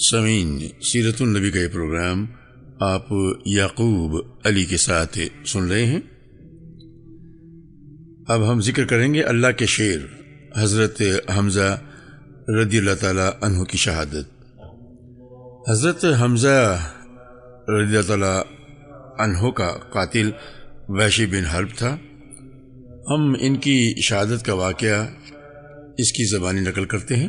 سامعین، سیرت النبی کا یہ پروگرام آپ یعقوب علی کے ساتھ سن رہے ہیں۔ اب ہم ذکر کریں گے اللہ کے شیر حضرت حمزہ رضی اللہ تعالیٰ عنہ کی شہادت۔ حضرت حمزہ رضی اللہ تعالیٰ عنہ کا قاتل وحشی بن حرب تھا۔ ہم ان کی شہادت کا واقعہ اس کی زبانی نقل کرتے ہیں۔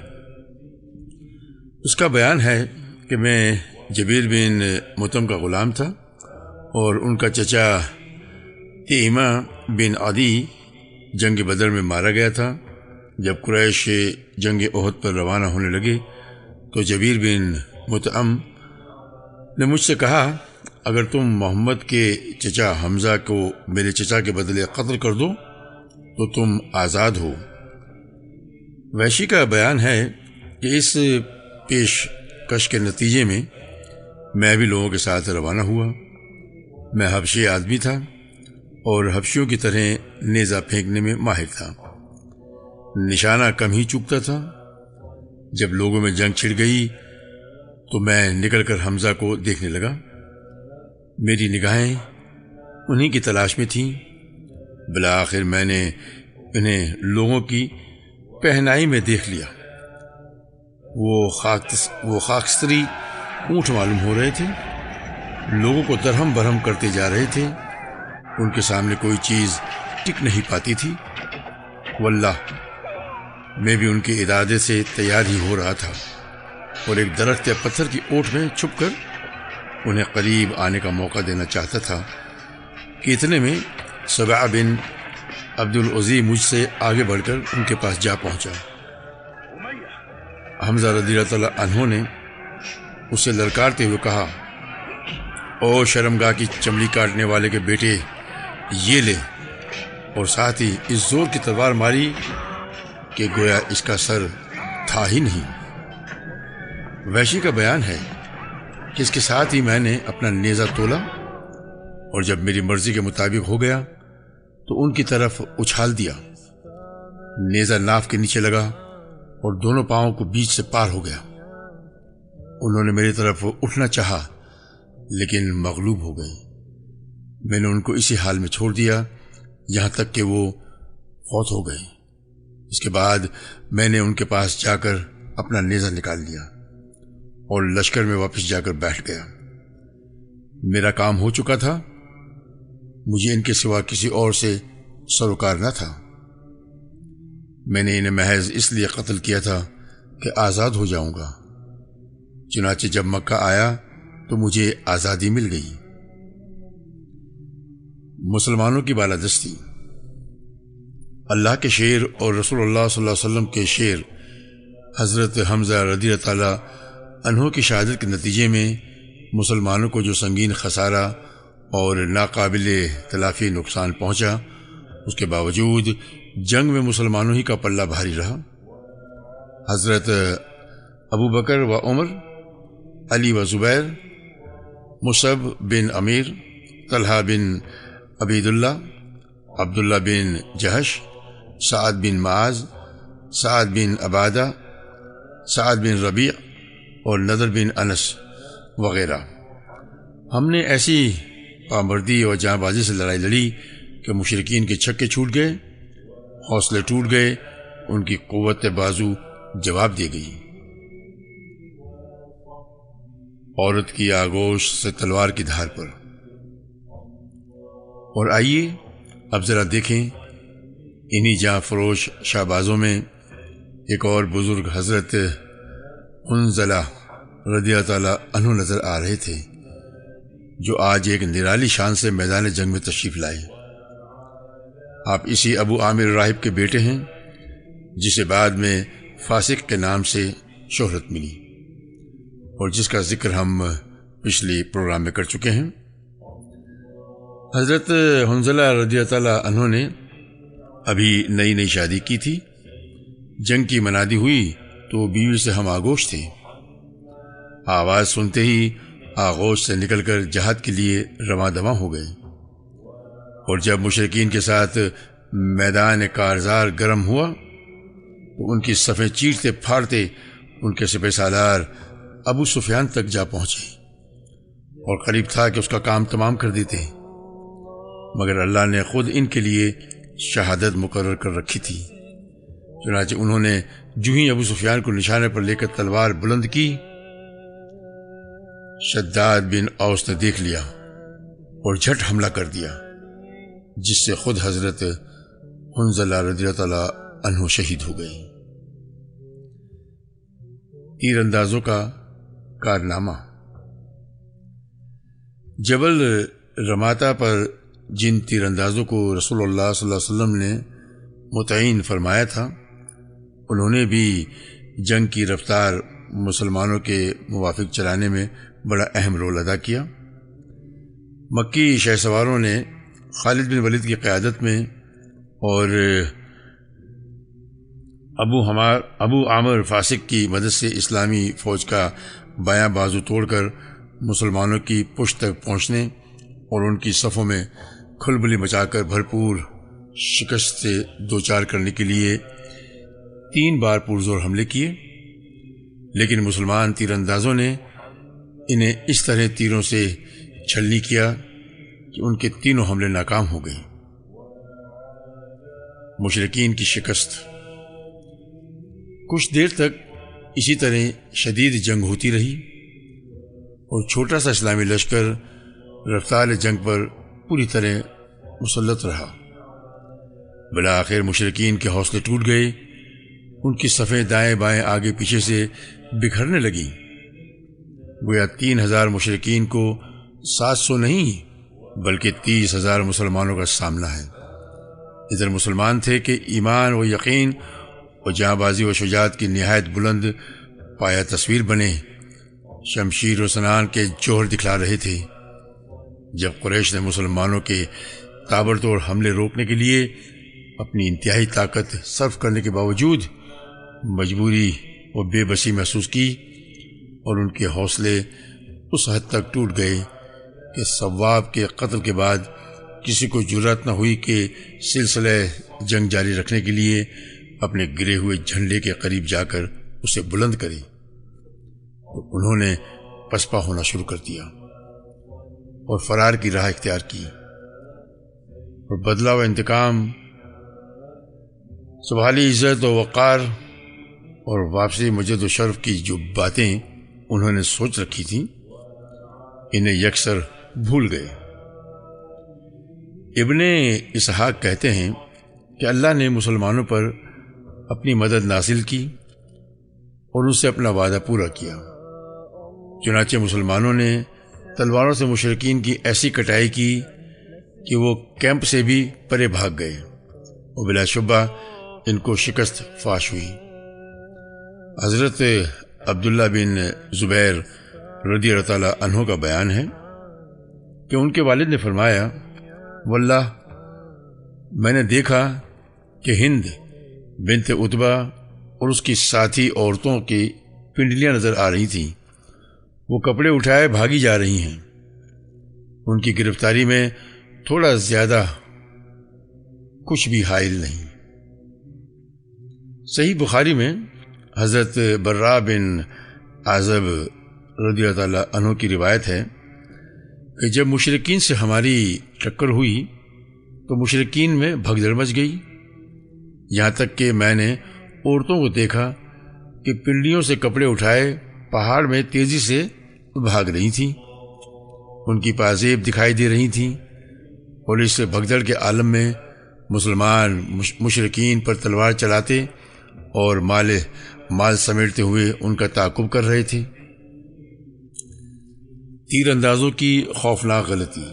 اس کا بیان ہے کہ میں جبیر بن مطعم کا غلام تھا اور ان کا چچا تیمہ بن عدی جنگ بدر میں مارا گیا تھا۔ جب قریش جنگ احد پر روانہ ہونے لگے تو جبیر بن مطعم نے مجھ سے کہا، اگر تم محمد کے چچا حمزہ کو میرے چچا کے بدلے قتل کر دو تو تم آزاد ہو۔ وحشی کا بیان ہے کہ اس پیش کش کے نتیجے میں میں بھی لوگوں کے ساتھ روانہ ہوا۔ میں حبشی آدمی تھا اور حبشیوں کی طرح نیزہ پھینکنے میں ماہر تھا۔ نشانہ کم ہی چوکتا تھا۔ جب لوگوں میں جنگ چھڑ گئی تو میں نکل کر حمزہ کو دیکھنے لگا۔ میری نگاہیں انہی کی تلاش میں تھیں۔ بالآخر میں نے انہیں لوگوں کی پہنائی میں دیکھ لیا۔ وہ خاکستری اونٹ معلوم ہو رہے تھے، لوگوں کو درہم برہم کرتے جا رہے تھے۔ ان کے سامنے کوئی چیز ٹک نہیں پاتی تھی۔ واللہ میں بھی ان کے ارادے سے تیار ہی ہو رہا تھا اور ایک درخت یا پتھر کی اوٹ میں چھپ کر انہیں قریب آنے کا موقع دینا چاہتا تھا کہ اتنے میں سبع بن عبد العزی مجھ سے آگے بڑھ کر ان کے پاس جا پہنچا۔ حمزہ رضی اللہ تعالیٰ عنہ نے اسے للکارتے ہوئے کہا، او شرمگاہ کی چمڑی کاٹنے والے کے بیٹے، یہ لے، اور ساتھ ہی اس زور کی تلوار ماری کہ گویا اس کا سر تھا ہی نہیں۔ وحشی کا بیان ہے کہ اس کے ساتھ ہی میں نے اپنا نیزہ تولا اور جب میری مرضی کے مطابق ہو گیا تو ان کی طرف اچھال دیا۔ نیزہ ناف کے نیچے لگا اور دونوں پاؤں کو بیچ سے پار ہو گیا۔ انہوں نے میری طرف اٹھنا چاہا لیکن مغلوب ہو گئے۔ میں نے ان کو اسی حال میں چھوڑ دیا یہاں تک کہ وہ فوت ہو گئے۔ اس کے بعد میں نے ان کے پاس جا کر اپنا نیزہ نکال لیا اور لشکر میں واپس جا کر بیٹھ گیا۔ میرا کام ہو چکا تھا، مجھے ان کے سوا کسی اور سے سروکار نہ تھا۔ میں نے انہیں محض اس لیے قتل کیا تھا کہ آزاد ہو جاؤں گا۔ چنانچہ جب مکہ آیا تو مجھے آزادی مل گئی۔ مسلمانوں کی بالادستی۔ اللہ کے شیر اور رسول اللہ صلی اللہ علیہ وسلم کے شیر حضرت حمزہ رضی اللہ تعالیٰ عنہ کی شہادت کے نتیجے میں مسلمانوں کو جو سنگین خسارہ اور ناقابل تلافی نقصان پہنچا، اس کے باوجود جنگ میں مسلمانوں ہی کا پلہ بھاری رہا۔ حضرت ابو بکر و عمر، علی و زبیر، مصعب بن عمیر، طلحہ بن عبیداللہ، عبداللہ بن جہش، سعد بن معاذ، سعد بن عبادہ، سعد بن ربیع اور نضر بن انس وغیرہ، ہم نے ایسی پامردی اور جاں بازی سے لڑائی لڑی کہ مشرکین کے چھکے چھوٹ گئے، حوصلے ٹوٹ گئے، ان کی قوت بازو جواب دے گئی۔ عورت کی آغوش سے تلوار کی دھار پر۔ اور آئیے اب ذرا دیکھیں، انہی جاں فروش شہبازوں میں ایک اور بزرگ حضرت حنظلہ رضی اللہ تعالیٰ عنہ نظر آ رہے تھے، جو آج ایک نرالی شان سے میدان جنگ میں تشریف لائے۔ آپ اسی ابو عامر راہب کے بیٹے ہیں جسے بعد میں فاسق کے نام سے شہرت ملی اور جس کا ذکر ہم پچھلی پروگرام میں کر چکے ہیں۔ حضرت حنظلہ رضی اللہ تعالیٰ عنہ نے ابھی نئی شادی کی تھی۔ جنگ کی منادی ہوئی تو بیوی سے ہم آغوش تھے۔ آواز سنتے ہی آغوش سے نکل کر جہاد کے لیے رواں دواں ہو گئے، اور جب مشرکین کے ساتھ میدان کارزار گرم ہوا تو ان کی صفیں چیرتے پھاڑتے ان کے سپہ سالار ابو سفیان تک جا پہنچے اور قریب تھا کہ اس کا کام تمام کر دیتے، مگر اللہ نے خود ان کے لیے شہادت مقرر کر رکھی تھی۔ چنانچہ انہوں نے جو ہی ابو سفیان کو نشانے پر لے کر تلوار بلند کی، شداد بن اوس نے دیکھ لیا اور جھٹ حملہ کر دیا، جس سے خود حضرت حنظلہ رضی اللہ تعالیٰ عنہ شہید ہو گئے۔ تیر اندازوں کا کارنامہ۔ جبل رماتا پر جن تیر اندازوں کو رسول اللہ صلی اللہ علیہ وسلم نے متعین فرمایا تھا، انہوں نے بھی جنگ کی رفتار مسلمانوں کے موافق چلانے میں بڑا اہم رول ادا کیا۔ مکی شہ سواروں نے خالد بن ولید کی قیادت میں اور ابو عامر فاسق کی مدد سے اسلامی فوج کا بایاں بازو توڑ کر مسلمانوں کی پشت تک پہنچنے اور ان کی صفوں میں کھلبلی مچا کر بھرپور شکست سے دوچار کرنے کے لیے 3 بار پرزور حملے کیے، لیکن مسلمان تیر اندازوں نے انہیں اس طرح تیروں سے چھلنی کیا کہ ان کے تینوں حملے ناکام ہو گئے۔ مشرکین کی شکست۔ کچھ دیر تک اسی طرح شدید جنگ ہوتی رہی اور چھوٹا سا اسلامی لشکر رفتار جنگ پر پوری طرح مسلط رہا۔ بالآخر مشرکین کے حوصلے ٹوٹ گئے، ان کی صفیں دائیں بائیں آگے پیچھے سے بکھرنے لگیں، گویا 3000 مشرکین کو 700 نہیں بلکہ 30,000 مسلمانوں کا سامنا ہے۔ ادھر مسلمان تھے کہ ایمان و یقین اور جاں بازی و شجاعت کی نہایت بلند پایہ تصویر بنے، شمشیر و سنان کے جوہر دکھلا رہے تھے۔ جب قریش نے مسلمانوں کے تابڑتوڑ حملے روکنے کے لیے اپنی انتہائی طاقت صرف کرنے کے باوجود مجبوری و بے بسی محسوس کی اور ان کے حوصلے اس حد تک ٹوٹ گئے کہ ثواب کے قتل کے بعد کسی کو جرأت نہ ہوئی کہ سلسلہ جنگ جاری رکھنے کے لیے اپنے گرے ہوئے جھنڈے کے قریب جا کر اسے بلند کرے، تو انہوں نے پسپا ہونا شروع کر دیا اور فرار کی راہ اختیار کی، اور بدلہ و انتقام، سبحالی عزت و وقار اور واپسی مجد و شرف کی جو باتیں انہوں نے سوچ رکھی تھیں، انہیں یکسر بھول گئے۔ ابن اسحاق کہتے ہیں کہ اللہ نے مسلمانوں پر اپنی مدد نازل کی اور ان سے اپنا وعدہ پورا کیا، چنانچہ مسلمانوں نے تلواروں سے مشرکین کی ایسی کٹائی کی کہ وہ کیمپ سے بھی پرے بھاگ گئے اور بلا شبہ ان کو شکست فاش ہوئی۔ حضرت عبداللہ بن زبیر رضی اللہ تعالیٰ عنہ کا بیان ہے کہ ان کے والد نے فرمایا، واللہ میں نے دیکھا کہ ہند بنت عتبہ اور اس کی ساتھی عورتوں کی پنڈلیاں نظر آ رہی تھیں، وہ کپڑے اٹھائے بھاگی جا رہی ہیں، ان کی گرفتاری میں تھوڑا زیادہ کچھ بھی حائل نہیں۔ صحیح بخاری میں حضرت برا بن عازب رضی اللہ تعالیٰ عنہ کی روایت ہے کہ جب مشرکین سے ہماری ٹکر ہوئی تو مشرکین میں بھگدڑ مچ گئی، یہاں تک کہ میں نے عورتوں کو دیکھا کہ پنڈلیوں سے کپڑے اٹھائے پہاڑ میں تیزی سے بھاگ رہی تھیں، ان کی پازیب دکھائی دے رہی تھیں، اور اس بھگدڑ کے عالم میں مسلمان مشرکین پر تلوار چلاتے اور مال سمیٹتے ہوئے ان کا تعاقب کر رہے تھے۔ تیر اندازوں کی خوفناک غلطی۔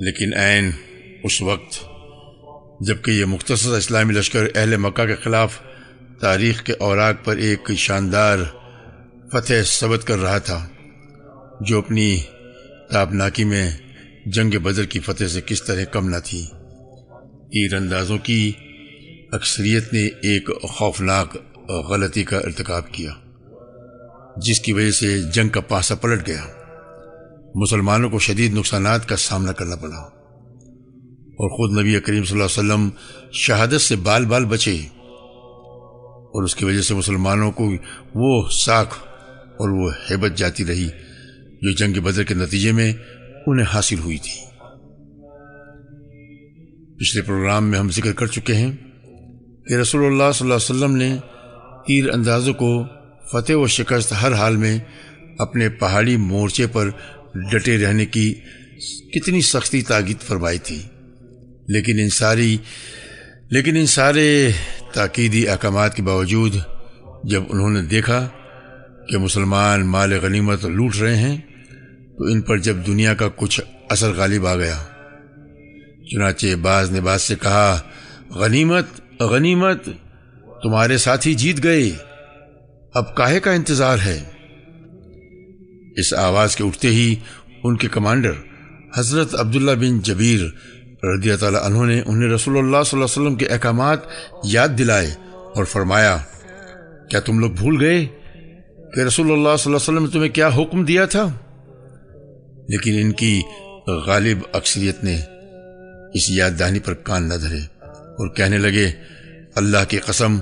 لیکن عین اس وقت جبکہ یہ مختصر اسلامی لشکر اہل مکہ کے خلاف تاریخ کے اوراق پر ایک شاندار فتح ثبت کر رہا تھا، جو اپنی تابناکی میں جنگ بدر کی فتح سے کس طرح کم نہ تھی، تیر اندازوں کی اکثریت نے ایک خوفناک غلطی کا ارتکاب کیا، جس کی وجہ سے جنگ کا پانسہ پلٹ گیا، مسلمانوں کو شدید نقصانات کا سامنا کرنا پڑا، اور خود نبی کریم صلی اللہ علیہ وسلم شہادت سے بال بال بچے۔ اور اس کی وجہ سے مسلمانوں کو وہ ساکھ اور وہ ہیبت جاتی رہی جو جنگ بدر کے نتیجے میں انہیں حاصل ہوئی تھی۔ پچھلے پروگرام میں ہم ذکر کر چکے ہیں کہ رسول اللہ صلی اللہ علیہ وسلم نے تیر اندازوں کو فتح و شکست ہر حال میں اپنے پہاڑی مورچے پر ڈٹے رہنے کی کتنی سختی تاکید فرمائی تھی، لیکن ان سارے تاکیدی احکامات کے باوجود جب انہوں نے دیکھا کہ مسلمان مال غنیمت لوٹ رہے ہیں تو ان پر جب دنیا کا کچھ اثر غالب آ گیا، چنانچہ بعض نے بعض سے کہا، غنیمت غنیمت، تمہارے ساتھی جیت گئے، اب کاہے کا انتظار ہے؟ اس آواز کے اٹھتے ہی ان کے کمانڈر حضرت عبداللہ بن جبیر رضی اللہ تعالیٰ عنہ نے انہیں رسول اللہ صلی اللہ علیہ وسلم کے احکامات یاد دلائے اور فرمایا، کیا تم لوگ بھول گئے کہ رسول اللہ صلی اللہ علیہ وسلم نے تمہیں کیا حکم دیا تھا؟ لیکن ان کی غالب اکثریت نے اس یاد دہانی پر کان نہ دھرے اور کہنے لگے، اللہ کی قسم،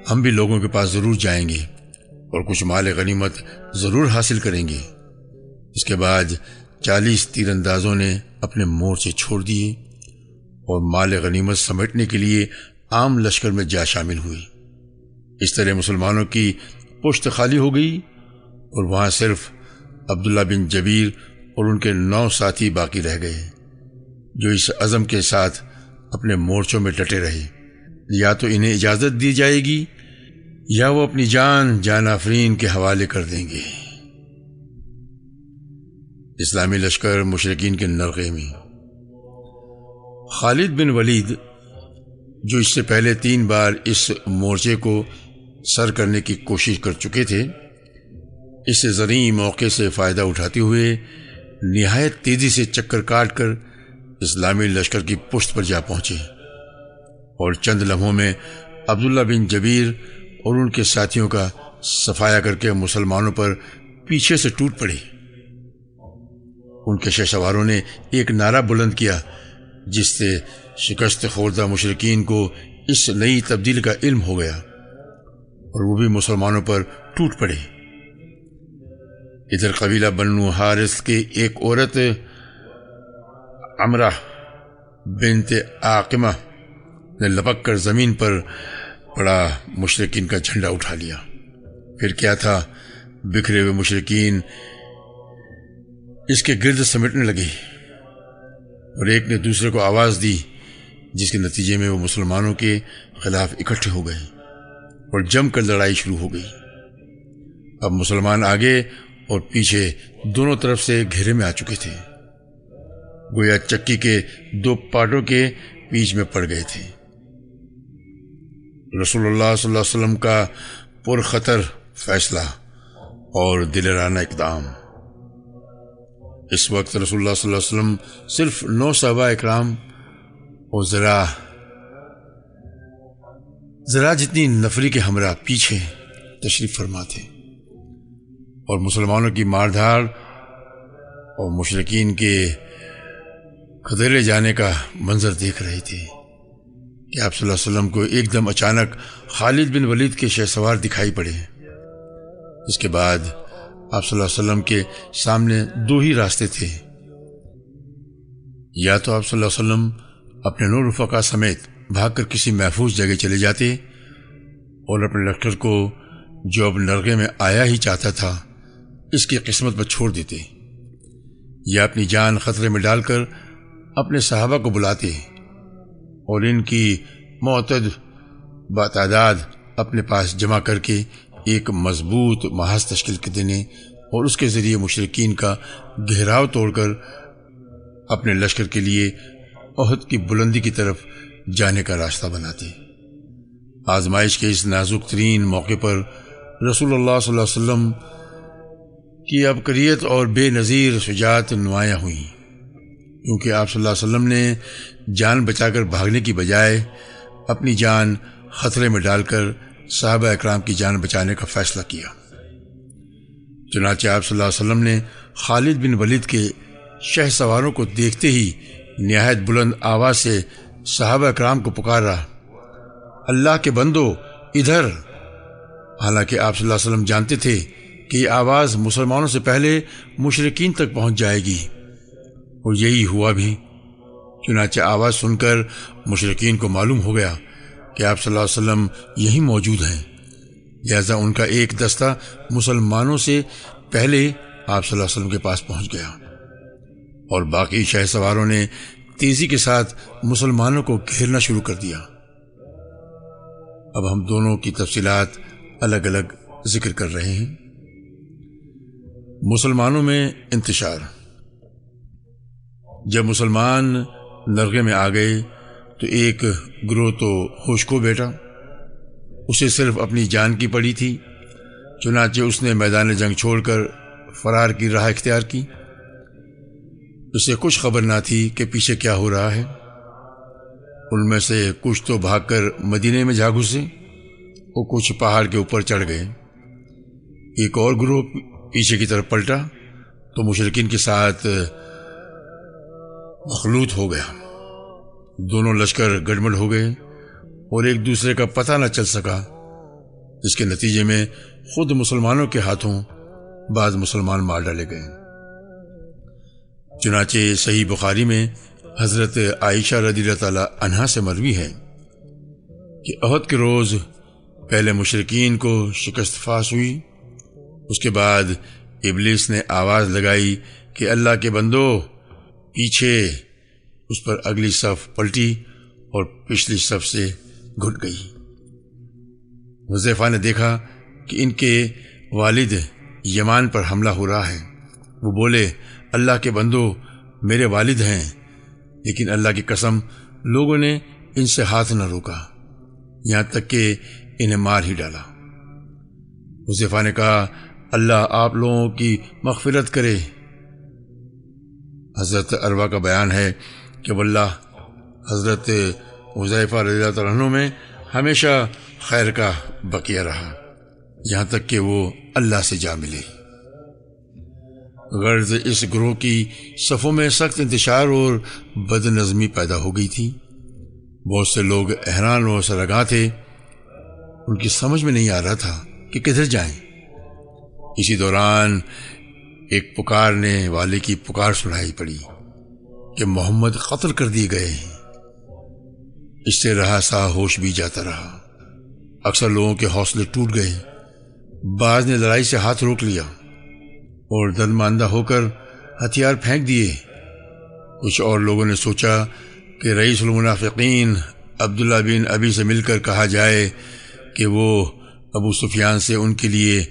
ہم بھی لوگوں کے پاس ضرور جائیں گے اور کچھ مال غنیمت ضرور حاصل کریں گے۔ اس کے بعد 40 تیر اندازوں نے اپنے مورچے چھوڑ دیے اور مال غنیمت سمیٹنے کے لیے عام لشکر میں جا شامل ہوئی۔ اس طرح مسلمانوں کی پشت خالی ہو گئی اور وہاں صرف عبداللہ بن جبیر اور ان کے 9 ساتھی باقی رہ گئے، جو اس عزم کے ساتھ اپنے مورچوں میں ڈٹے رہے، یا تو انہیں اجازت دی جائے گی یا وہ اپنی جان آفرین کے حوالے کر دیں گے۔ اسلامی لشکر مشرکین کے نرغے میں خالد بن ولید، جو اس سے پہلے 3 بار اس مورچے کو سر کرنے کی کوشش کر چکے تھے، اس زرعی موقع سے فائدہ اٹھاتے ہوئے نہایت تیزی سے چکر کاٹ کر اسلامی لشکر کی پشت پر جا پہنچے اور چند لمحوں میں عبداللہ بن جبیر اور ان کے ساتھیوں کا صفایا کر کے مسلمانوں پر پیچھے سے ٹوٹ پڑے۔ ان کے شہسواروں نے ایک نعرہ بلند کیا جس سے شکست خوردہ مشرکین کو اس نئی تبدیلی کا علم ہو گیا اور وہ بھی مسلمانوں پر ٹوٹ پڑے۔ ادھر قبیلہ بنو حارث کی ایک عورت عمرہ بنت عاقمہ نے لپک کر زمین پر پڑا مشرکین کا جھنڈا اٹھا لیا۔ پھر کیا تھا، بکھرے ہوئے مشرکین اس کے گرد سمیٹنے لگے اور ایک نے دوسرے کو آواز دی، جس کے نتیجے میں وہ مسلمانوں کے خلاف اکٹھے ہو گئے اور جم کر لڑائی شروع ہو گئی۔ اب مسلمان آگے اور پیچھے دونوں طرف سے گھیرے میں آ چکے تھے، گویا چکی کے 2 پارٹوں کے بیچ میں پڑ گئے تھے۔ رسول اللہ صلی اللہ علیہ وسلم کا پرخطر فیصلہ اور دلرانہ اقدام۔ اس وقت رسول اللہ صلی اللہ علیہ وسلم صرف 9 صحابہ اکرام اور ذرا جتنی نفری کے ہمراہ پیچھے تشریف فرما تھے اور مسلمانوں کی مار دھاڑ اور مشرکین کے کھدیرے جانے کا منظر دیکھ رہے تھے کہ آپ صلی اللہ علیہ وسلم کو ایک دم اچانک خالد بن ولید کے شہسوار دکھائی پڑے۔ اس کے بعد آپ صلی اللہ علیہ وسلم کے سامنے 2 ہی راستے تھے، یا تو آپ صلی اللہ علیہ وسلم اپنے 9 رفقا سمیت بھاگ کر کسی محفوظ جگہ چلے جاتے اور اپنے لشکر کو جو اب نرغے میں آیا ہی چاہتا تھا اس کی قسمت پر چھوڑ دیتے، یا اپنی جان خطرے میں ڈال کر اپنے صحابہ کو بلاتے اور ان کی معتد بتعداد اپنے پاس جمع کر کے ایک مضبوط محاذ تشکیل کے دینے اور اس کے ذریعے مشرکین کا گھیراؤ توڑ کر اپنے لشکر کے لیے احد کی بلندی کی طرف جانے کا راستہ بناتے۔ آزمائش کے اس نازک ترین موقع پر رسول اللہ صلی اللہ علیہ وسلم کی عبقریت اور بے نظیر شجاعت نمایاں ہوئی، کیونکہ آپ صلی اللہ علیہ وسلم نے جان بچا کر بھاگنے کی بجائے اپنی جان خطرے میں ڈال کر صحابہ اکرام کی جان بچانے کا فیصلہ کیا۔ چنانچہ آپ صلی اللہ علیہ وسلم نے خالد بن ولید کے شہ سواروں کو دیکھتے ہی نہایت بلند آواز سے صحابہ اکرام کو پکارا، اللہ کے بندو ادھر حالانکہ آپ صلی اللہ علیہ وسلم جانتے تھے کہ یہ آواز مسلمانوں سے پہلے مشرکین تک پہنچ جائے گی، اور یہی ہوا بھی۔ چنانچہ آواز سن کر مشرکین کو معلوم ہو گیا کہ آپ صلی اللہ علیہ وسلم یہیں موجود ہیں، لہذا ان کا ایک دستہ مسلمانوں سے پہلے آپ صلی اللہ علیہ وسلم کے پاس پہنچ گیا، اور باقی شہ سواروں نے تیزی کے ساتھ مسلمانوں کو گھیرنا شروع کر دیا۔ اب ہم دونوں کی تفصیلات الگ الگ ذکر کر رہے ہیں۔ مسلمانوں میں انتشار۔ جب مسلمان نرغے میں آ گئے تو ایک گروہ تو ہوش کو بیٹھا، اسے صرف اپنی جان کی پڑی تھی، چنانچہ اس نے میدان جنگ چھوڑ کر فرار کی راہ اختیار کی۔ اسے کچھ خبر نہ تھی کہ پیچھے کیا ہو رہا ہے۔ ان میں سے کچھ تو بھاگ کر مدینے میں جا گھسے اور کچھ پہاڑ کے اوپر چڑھ گئے۔ ایک اور گروہ پیچھے کی طرف پلٹا تو مشرکین کے ساتھ مخلوط ہو گیا۔ دونوں لشکر گڑبڑ ہو گئے اور ایک دوسرے کا پتہ نہ چل سکا، جس کے نتیجے میں خود مسلمانوں کے ہاتھوں بعض مسلمان مار ڈالے گئے۔ چنانچہ صحیح بخاری میں حضرت عائشہ رضی اللہ تعالی عنہا سے مروی ہے کہ احد کے روز پہلے مشرکین کو شکست فاس ہوئی، اس کے بعد ابلیس نے آواز لگائی کہ اللہ کے بندو پیچھے، اس پر اگلی صف پلٹی اور پچھلی صف سے گھٹ گئی۔ حذیفہ نے دیکھا کہ ان کے والد یمان پر حملہ ہو رہا ہے۔ وہ بولے، اللہ کے بندو میرے والد ہیں، لیکن اللہ کی قسم لوگوں نے ان سے ہاتھ نہ روکا، یہاں تک کہ انہیں مار ہی ڈالا۔ حذیفہ نے کہا، اللہ آپ لوگوں کی مغفرت کرے۔ حضرت عروہ کا بیان ہے کہ واللہ حضرت حذیفہ رضی اللہ عنہ میں ہمیشہ خیر کا بقیہ رہا، یہاں تک کہ وہ اللہ سے جا ملے۔ غرض اس گروہ کی صفوں میں سخت انتشار اور بد نظمی پیدا ہو گئی تھی۔ بہت سے لوگ حیران و سرگاں تھے، ان کی سمجھ میں نہیں آ رہا تھا کہ کدھر جائیں۔ اسی دوران ایک پکارنے والے کی پکار سنائی پڑی کہ محمد قتل کر دیے گئے ہیں۔ اس سے رہا سا ہوش بھی جاتا رہا۔ اکثر لوگوں کے حوصلے ٹوٹ گئے، بعض نے لڑائی سے ہاتھ روک لیا اور درماندہ ہو کر ہتھیار پھینک دیے۔ کچھ اور لوگوں نے سوچا کہ رئیس المنافقین عبداللہ بن ابی سے مل کر کہا جائے کہ وہ ابو سفیان سے ان کے لیے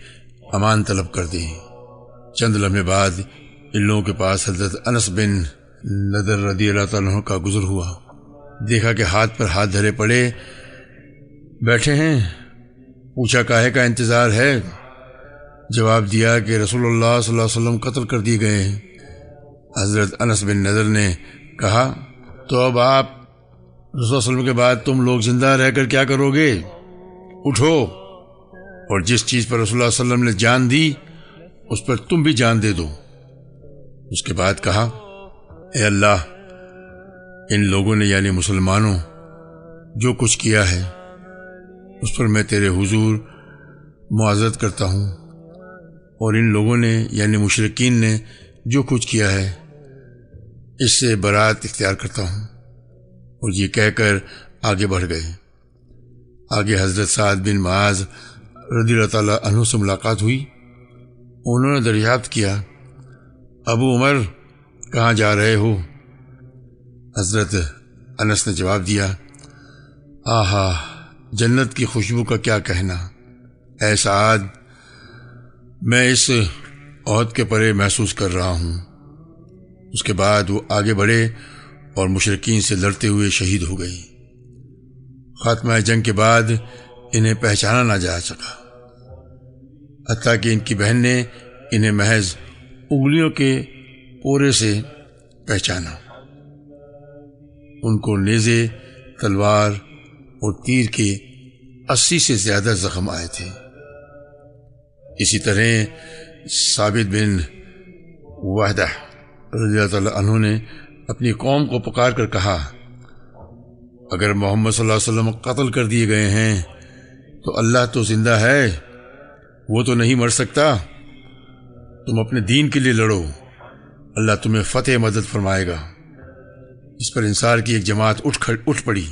امان طلب کر دیں۔ چند لمحے بعد ان لوگوں کے پاس حضرت انس بن نضر رضی اللہ تعالیٰ عنہ کا گزر ہوا۔ دیکھا کہ ہاتھ پر ہاتھ دھرے پڑے بیٹھے ہیں۔ پوچھا کاہے کا انتظار ہے؟ جواب دیا کہ رسول اللہ صلی اللہ علیہ وسلم قتل کر دیے گئے ہیں۔ حضرت انس بن نضر نے کہا، تو اب آپ رسول اللہ صلی اللہ علیہ وسلم کے بعد تم لوگ زندہ رہ کر کیا کرو گے؟ اٹھو اور جس چیز پر رسول اللہ صلی اللہ علیہ وسلم نے جان دی اس پر تم بھی جان دے دو۔ اس کے بعد کہا، اے اللہ، ان لوگوں نے یعنی مسلمانوں جو کچھ کیا ہے اس پر میں تیرے حضور معذرت کرتا ہوں، اور ان لوگوں نے یعنی مشرکین نے جو کچھ کیا ہے اس سے برات اختیار کرتا ہوں۔ اور یہ کہہ کر آگے بڑھ گئے۔ آگے حضرت سعد بن معاذ رضی اللہ تعالیٰ عنہ سے ملاقات ہوئی۔ انہوں نے دریافت کیا، ابو عمر کہاں جا رہے ہو؟ حضرت انس نے جواب دیا، آہا، جنت کی خوشبو کا کیا کہنا، اے سعد، میں اس عہد کے پرے محسوس کر رہا ہوں۔ اس کے بعد وہ آگے بڑھے اور مشرکین سے لڑتے ہوئے شہید ہو گئی۔ خاتمہ جنگ کے بعد انہیں پہچانا نہ جا سکا، حتیٰ کہ ان کی بہن نے انہیں محض انگلیوں کے پورے سے پہچانا۔ ان کو نیزے، تلوار اور تیر کے 80 سے زیادہ زخم آئے تھے۔ اسی طرح ثابت بن وحدہ رضی اللہ تعالیٰ عنہ نے اپنی قوم کو پکار کر کہا، اگر محمد صلی اللہ علیہ وسلم قتل کر دیے گئے ہیں تو اللہ تو زندہ ہے وہ تو نہیں مر سکتا، تم اپنے دین کے لیے لڑو، اللہ تمہیں فتح مدد فرمائے گا۔ اس پر انصار کی ایک جماعت اٹھ پڑی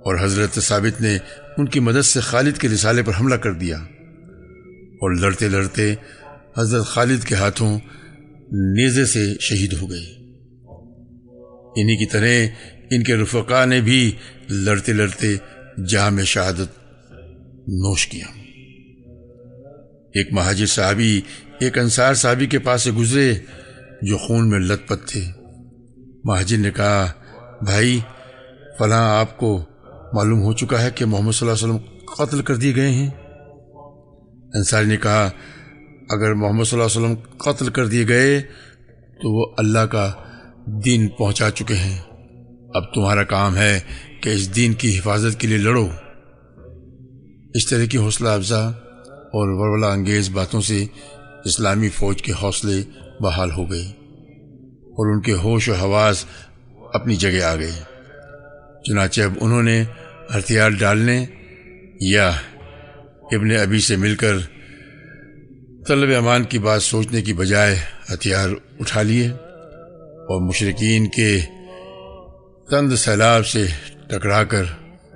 اور حضرت ثابت نے ان کی مدد سے خالد کے رسالے پر حملہ کر دیا، اور لڑتے لڑتے حضرت خالد کے ہاتھوں نیزے سے شہید ہو گئے۔ انہی کی طرح ان کے رفقا نے بھی لڑتے لڑتے جام شہادت نوش کیا۔ ایک مہاجر صحابی ایک انصار صحابی کے پاس سے گزرے جو خون میں لت پت تھے۔ مہاجر نے کہا، بھائی فلاں آپ کو معلوم ہو چکا ہے کہ محمد صلی اللہ علیہ وسلم قتل کر دیے گئے ہیں؟ انصاری نے کہا، اگر محمد صلی اللہ علیہ وسلم قتل کر دیے گئے تو وہ اللہ کا دین پہنچا چکے ہیں، اب تمہارا کام ہے کہ اس دین کی حفاظت کے لیے لڑو۔ اس طرح کی حوصلہ افزا اور ولولہ انگیز باتوں سے اسلامی فوج کے حوصلے بحال ہو گئے اور ان کے ہوش و حواس اپنی جگہ آ گئے۔ چنانچہ اب انہوں نے ہتھیار ڈالنے یا ابن ابی سے مل کر طلب امان کی بات سوچنے کی بجائے ہتھیار اٹھا لیے اور مشرکین کے تند سیلاب سے ٹکرا کر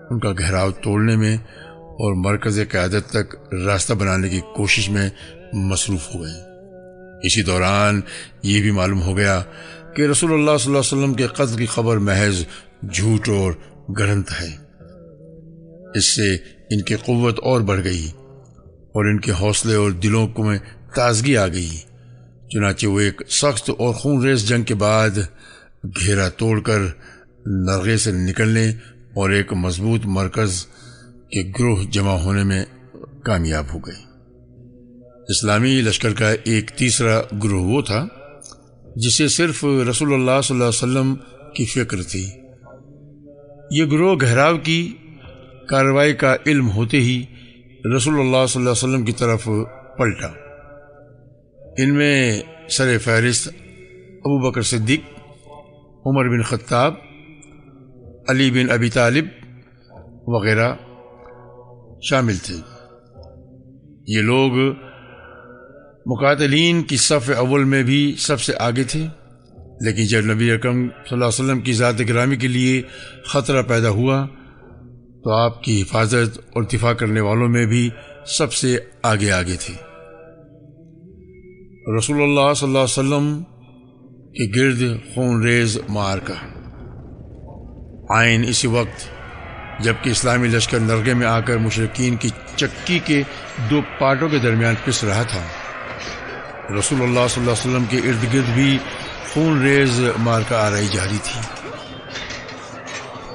ان کا گھیراؤ توڑنے میں اور مرکز قیادت تک راستہ بنانے کی کوشش میں مصروف ہو گئے۔ اسی دوران یہ بھی معلوم ہو گیا کہ رسول اللہ صلی اللہ علیہ وسلم کے قتل کی خبر محض جھوٹ اور گڑنت ہے۔ اس سے ان کی قوت اور بڑھ گئی اور ان کے حوصلے اور دلوں کو میں تازگی آ گئی۔ چنانچہ وہ ایک سخت اور خون ریز جنگ کے بعد گھیرا توڑ کر نرغے سے نکلنے اور ایک مضبوط مرکز کے گروہ جمع ہونے میں کامیاب ہو گئے۔ اسلامی لشکر کا ایک تیسرا گروہ وہ تھا جسے صرف رسول اللہ صلی اللہ علیہ وسلم کی فکر تھی۔ یہ گروہ گھیراؤ کی کارروائی کا علم ہوتے ہی رسول اللہ صلی اللہ علیہ وسلم کی طرف پلٹا۔ ان میں سر فہرست ابو بکر صدیق، عمر بن خطاب، علی بن ابی طالب وغیرہ شامل تھے۔ یہ لوگ مقاتلین کی صف اول میں بھی سب سے آگے تھے، لیکن جب نبی اکرم صلی اللہ علیہ وسلم کی ذات گرامی کے لیے خطرہ پیدا ہوا تو آپ کی حفاظت اور دفاع کرنے والوں میں بھی سب سے آگے تھے۔ رسول اللہ صلی اللہ علیہ وسلم کے گرد خون ریز معرکہ عین اسی وقت جبکہ اسلامی لشکر نرگے میں آ کر مشرکین کی چکی کے دو پارٹوں کے درمیان پس رہا تھا۔ رسول اللہ صلی اللہ علیہ وسلم کے ارد گرد بھی خون ریز معرکہ آرائی جاری تھی۔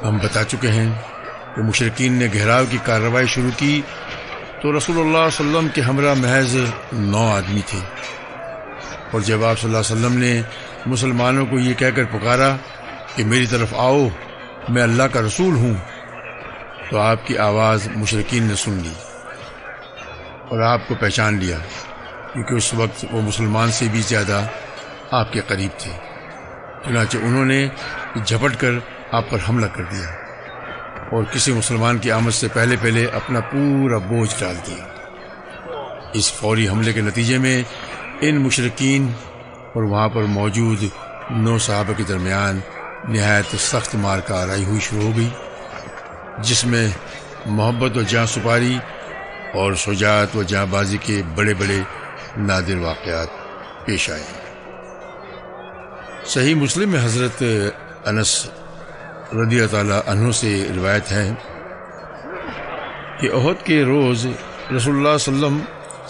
ہم بتا چکے ہیں کہ مشرکین نے گھیراؤ کی کارروائی شروع کی تو رسول اللہ صلی اللہ علیہ وسلم کے ہمراہ محض 9 آدمی تھے، اور جب آپ صلی اللہ علیہ وسلم نے مسلمانوں کو یہ کہہ کر پکارا کہ میری طرف آؤ، میں اللہ کا رسول ہوں، تو آپ کی آواز مشرکین نے سن لی اور آپ کو پہچان لیا، کیونکہ اس وقت وہ مسلمان سے بھی زیادہ آپ کے قریب تھے۔ چنانچہ انہوں نے جھپٹ کر آپ پر حملہ کر دیا اور کسی مسلمان کی آمد سے پہلے اپنا پورا بوجھ ڈال دیا۔ اس فوری حملے کے نتیجے میں ان مشرکین اور وہاں پر موجود 9 صحابہ کے درمیان نہایت سخت معرکہ آرائی ہوئی شروع ہو گئی، جس میں محبت و جاں سپاری اور شجاعت و جاں بازی کے بڑے بڑے نادر واقعات پیش آئے۔ صحیح مسلم میں حضرت انس رضی اللہ تعالیٰ عنہ سے روایت ہے کہ احد کے روز رسول اللہ صلی اللہ علیہ وسلم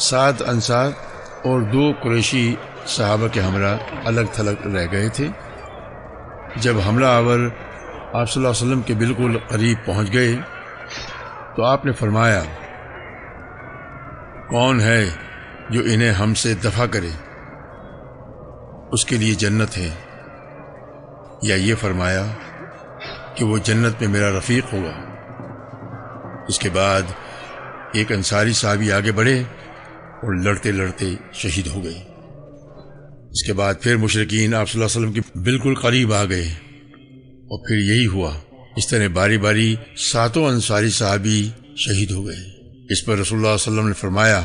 7 انصار اور 2 قریشی صحابہ کے ہمراہ الگ تھلگ رہ گئے تھے۔ جب حملہ آور آپ صلی اللہ علیہ وسلم کے بالکل قریب پہنچ گئے تو آپ نے فرمایا، کون ہے جو انہیں ہم سے دفع کرے، اس کے لیے جنت ہے، یا یہ فرمایا کہ وہ جنت میں میرا رفیق ہوگا۔ اس کے بعد ایک انصاری صحابی آگے بڑھے اور لڑتے لڑتے شہید ہو گئے۔ اس کے بعد پھر مشرکین آپ صلی اللہ علیہ وسلم کے بالکل قریب آ گئے اور پھر یہی ہوا۔ اس طرح باری باری 7 انصاری صحابی شہید ہو گئے۔ اس پر رسول اللہ صلی اللہ علیہ وسلم نے فرمایا،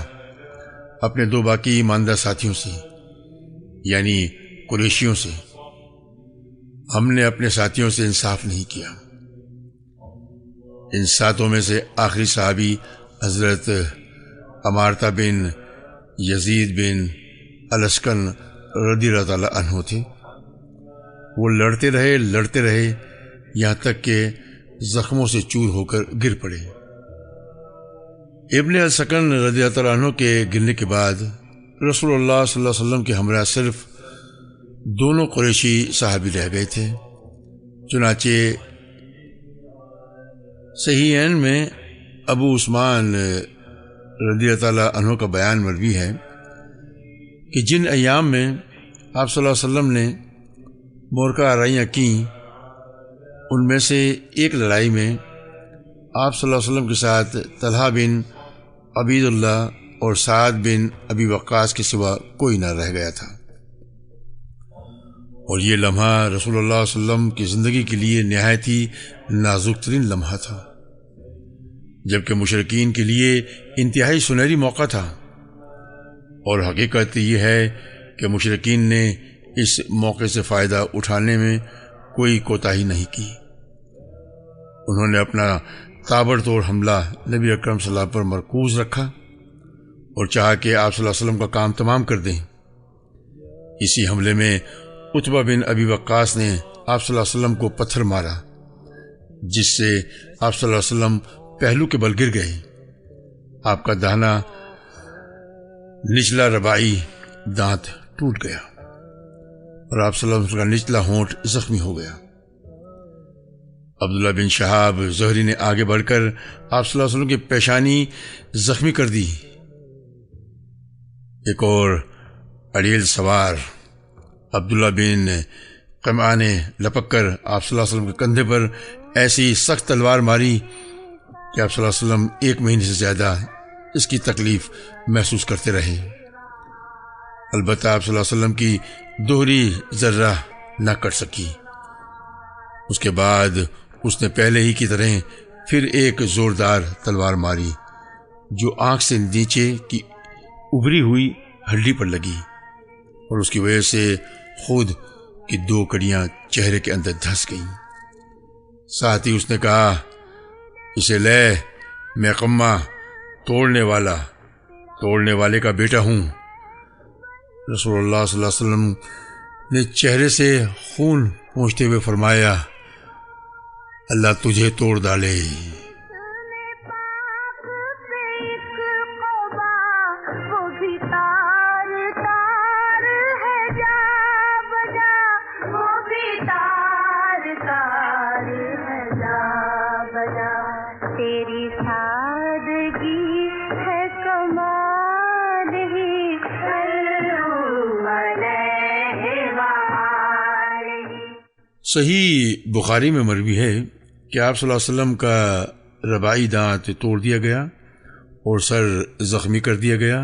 اپنے دو باقی ماندہ ساتھیوں سے یعنی قریشیوں سے، ہم نے اپنے ساتھیوں سے انصاف نہیں کیا۔ ان ساتوں میں سے آخری صحابی حضرت امارتہ بن یزید بن الاسکن رضی اللہ تعالی عنہ تھے۔ وہ لڑتے رہے یہاں تک کہ زخموں سے چور ہو کر گر پڑے۔ ابن السکن رضی اللہ تعالیٰ عنہ کے گرنے کے بعد رسول اللہ صلی اللہ علیہ وسلم کے ہمراہ صرف دونوں قریشی صحابی رہ گئے تھے۔ چنانچہ صحیحین میں ابو عثمان رضی اللہ تعالیٰ عنہ کا بیان مروی ہے کہ جن ایام میں آپ صلی اللہ علیہ وسلم نے مورکہ آرائیاں کیں، ان میں سے ایک لڑائی میں آپ صلی اللہ علیہ وسلم کے ساتھ طلحہ بن عبید اللہ اور سعد بن ابی وقاص کے سوا کوئی نہ رہ گیا تھا، اور یہ لمحہ رسول اللہ صلی اللہ علیہ وسلم کی زندگی کے لیے نہایت ہی نازک ترین لمحہ تھا، جبکہ مشرکین کے لیے انتہائی سنہری موقع تھا۔ اور حقیقت یہ ہے کہ مشرکین نے اس موقع سے فائدہ اٹھانے میں کوئی کوتاہی نہیں کی۔ انہوں نے اپنا تابڑ توڑ حملہ نبی اکرم صلی اللہ علیہ وسلم پر مرکوز رکھا اور چاہا کہ آپ صلی اللہ علیہ وسلم کا کام تمام کر دیں۔ اسی حملے میں عتبہ بن ابی وقاص نے آپ صلی اللہ علیہ وسلم کو پتھر مارا، جس سے آپ صلی اللہ علیہ وسلم پہلو کے بل گر گئے۔ آپ کا داہنا نچلا رباعی دانت ٹوٹ گیا اور آپ صلی اللہ علیہ وسلم کا نچلا ہونٹ زخمی ہو گیا۔ عبداللہ بن شہاب زہری نے آگے بڑھ کر آپ صلی اللہ علیہ وسلم کی پیشانی زخمی کر دی۔ ایک اور اڑیل سوار عبداللہ بن قمعہ نے لپک کر آپ صلی اللہ علیہ وسلم کے کندھے پر ایسی سخت تلوار ماری کہ آپ صلی اللہ علیہ وسلم 1 مہینے سے زیادہ اس کی تکلیف محسوس کرتے رہے۔ البتہ آپ صلی اللہ علیہ وسلم کی دوہری ذرہ نہ کٹ سکی۔ اس کے بعد اس نے پہلے ہی کی طرح پھر ایک زوردار تلوار ماری جو آنکھ سے نیچے کی ابری ہوئی ہڈی پر لگی، اور اس کی وجہ سے خود کی 2 کڑیاں چہرے کے اندر دھس گئیں۔ ساتھ ہی اس نے کہا، اسے لے، میں قمہ توڑنے والے کا بیٹا ہوں۔ رسول اللہ صلی اللہ علیہ وسلم نے چہرے سے خون پوچھتے ہوئے فرمایا، اللہ تجھے توڑ ڈالے۔ صحیح بخاری میں مروی ہے کہ آپ صلی اللہ علیہ وسلم کا رباعی دانت توڑ دیا گیا اور سر زخمی کر دیا گیا۔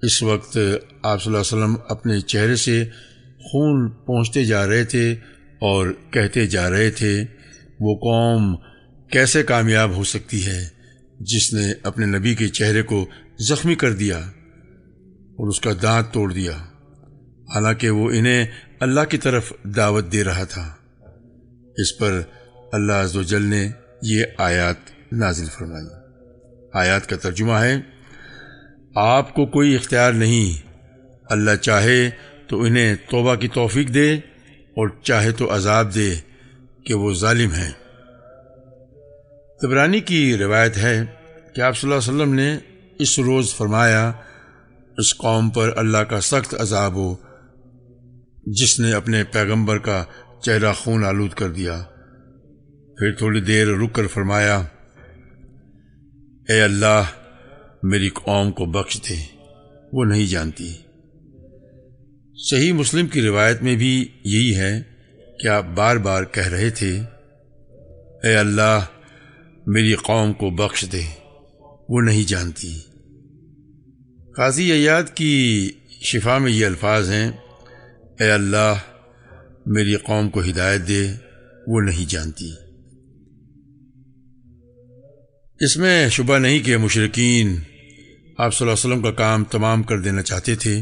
اس وقت آپ صلی اللہ علیہ وسلم اپنے چہرے سے خون پونچھتے جا رہے تھے اور کہتے جا رہے تھے، وہ قوم کیسے کامیاب ہو سکتی ہے جس نے اپنے نبی کے چہرے کو زخمی کر دیا اور اس کا دانت توڑ دیا، حالانکہ وہ انہیں اللہ کی طرف دعوت دے رہا تھا۔ اس پر اللہ عز و جل نے یہ آیات نازل فرمائی۔ آیات کا ترجمہ ہے، آپ کو کوئی اختیار نہیں، اللہ چاہے تو انہیں توبہ کی توفیق دے اور چاہے تو عذاب دے کہ وہ ظالم ہیں۔ طبرانی کی روایت ہے کہ آپ صلی اللہ علیہ وسلم نے اس روز فرمایا، اس قوم پر اللہ کا سخت عذاب ہو جس نے اپنے پیغمبر کا چہرہ خون آلود کر دیا۔ پھر تھوڑی دیر رک کر فرمایا، اے اللہ میری قوم کو بخش دے، وہ نہیں جانتی۔ صحیح مسلم کی روایت میں بھی یہی ہے کہ آپ بار بار کہہ رہے تھے، اے اللہ میری قوم کو بخش دے، وہ نہیں جانتی۔ قاضی عیاض کی شفا میں یہ الفاظ ہیں، اے اللہ میری قوم کو ہدایت دے، وہ نہیں جانتی۔ اس میں شبہ نہیں کہ مشرکین آپ صلی اللہ علیہ وسلم کا کام تمام کر دینا چاہتے تھے،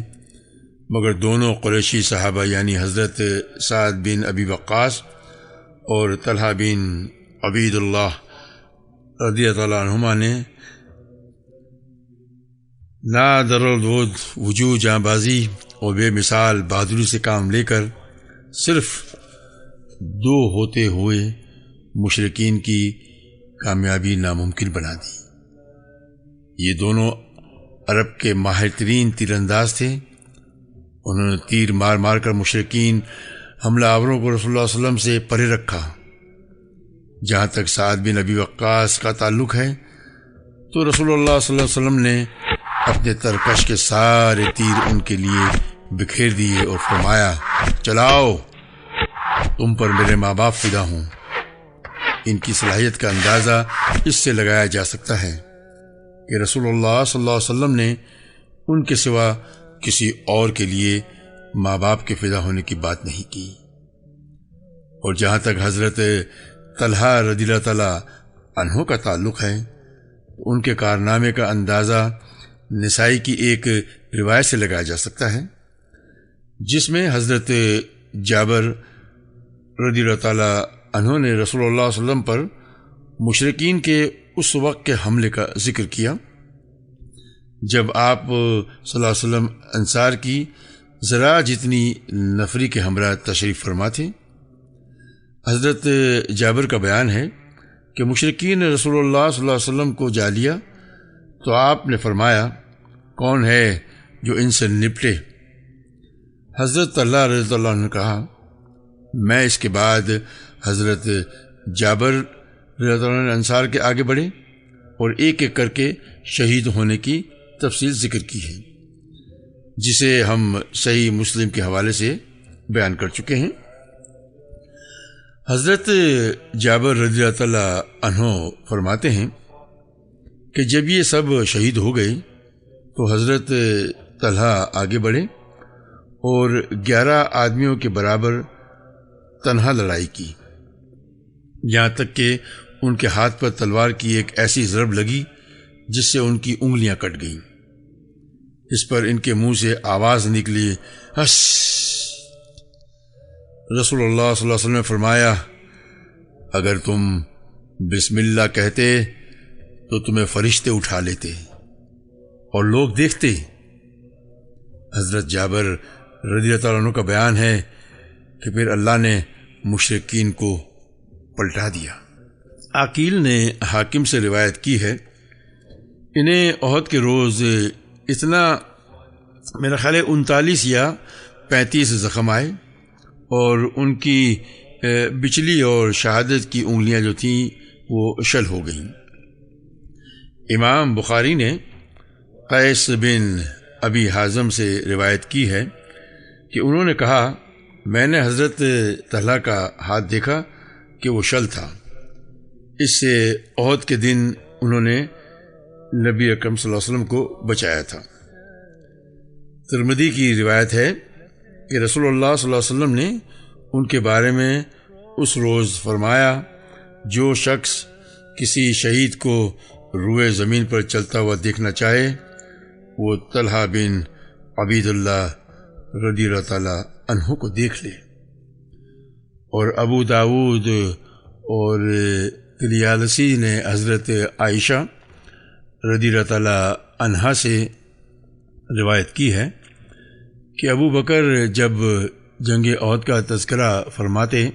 مگر دونوں قریشی صحابہ یعنی حضرت سعد بن ابی وقاص اور طلحہ بن عبید اللہ رضی اللہ عنہما نے نادر وجوہ جاں بازی اور بے مثال بہادری سے کام لے کر صرف دو ہوتے ہوئے مشرکین کی کامیابی ناممکن بنا دی۔ یہ دونوں عرب کے ماہر ترین تیر انداز تھے۔ انہوں نے تیر مار مار کر مشرکین حملہ آوروں کو رسول اللہ صلی اللہ علیہ وسلم سے پرے رکھا۔ جہاں تک سعد بن ابی وقاص کا تعلق ہے تو رسول اللہ صلی اللہ علیہ وسلم نے اپنے ترکش کے سارے تیر ان کے لیے بکھیر دیے اور فرمایا، چلاؤ، تم پر میرے ماں باپ فدا ہوں۔ ان کی صلاحیت کا اندازہ اس سے لگایا جا سکتا ہے کہ رسول اللہ صلی اللہ علیہ وسلم نے ان کے سوا کسی اور کے لیے ماں باپ کے فدا ہونے کی بات نہیں کی۔ اور جہاں تک حضرت طلحہ رضی اللہ تعالیٰ عنہ کا تعلق ہے تو ان کے کارنامے کا اندازہ نسائی کی ایک روایت سے لگایا جا سکتا ہے، جس میں حضرت جابر رضی اللہ تعالیٰ عنہ نے رسول اللہ صلی اللہ علیہ وسلم پر مشرکین کے اس وقت کے حملے کا ذکر کیا جب آپ صلی اللہ علیہ وسلم انصار کی ذرا جتنی نفری کے ہمراہ تشریف فرما تھے۔ حضرت جابر کا بیان ہے کہ مشرکین نے رسول اللہ صلی اللہ علیہ وسلم کو جا لیا تو آپ نے فرمایا، کون ہے جو ان سے نپٹے؟ حضرت طلحہ رضی اللہ عنہ نے کہا، میں۔ اس کے بعد حضرت جابر رضی اللہ عنہ انصار کے آگے بڑھے اور ایک ایک کر کے شہید ہونے کی تفصیل ذکر کی ہے، جسے ہم صحیح مسلم کے حوالے سے بیان کر چکے ہیں۔ حضرت جابر رضی اللہ تعالیٰ عنہ فرماتے ہیں کہ جب یہ سب شہید ہو گئے تو حضرت طلحہ آگے بڑھے اور 11 آدمیوں کے برابر تنہا لڑائی کی، یہاں تک کہ ان کے ہاتھ پر تلوار کی ایک ایسی ضرب لگی جس سے ان کی انگلیاں کٹ گئیں۔ اس پر ان کے منہ سے آواز نکلی، ہش! رسول اللہ صلی اللہ علیہ وسلم نے فرمایا، اگر تم بسم اللہ کہتے تو تمہیں فرشتے اٹھا لیتے اور لوگ دیکھتے۔ حضرت جابر رضی اللہ عنہ کا بیان ہے کہ پھر اللہ نے مشرکین کو پلٹا دیا۔ عقیل نے حاکم سے روایت کی ہے، انہیں احد کے روز اتنا میرا خیال ہے 39 یا 35 زخم آئے اور ان کی بچلی اور شہادت کی انگلیاں جو تھیں وہ شل ہو گئیں۔ امام بخاری نے قیس بن ابی حازم سے روایت کی ہے کہ انہوں نے کہا، میں نے حضرت طلحہ کا ہاتھ دیکھا کہ وہ شل تھا۔ اس سے احد کے دن انہوں نے نبی اکرم صلی اللہ علیہ وسلم کو بچایا تھا۔ ترمذی کی روایت ہے کہ رسول اللہ صلی اللہ علیہ وسلم نے ان کے بارے میں اس روز فرمایا، جو شخص کسی شہید کو روئے زمین پر چلتا ہوا دیکھنا چاہے وہ طلحہ بن عبید اللہ رضی اللہ تعالیٰ عنہ کو دیکھ لے۔ اور ابو داود اور طیالسی نے حضرت عائشہ رضی اللہ تعالیٰ عنہا سے روایت کی ہے کہ ابو بکر جب جنگ احد کا تذکرہ فرماتے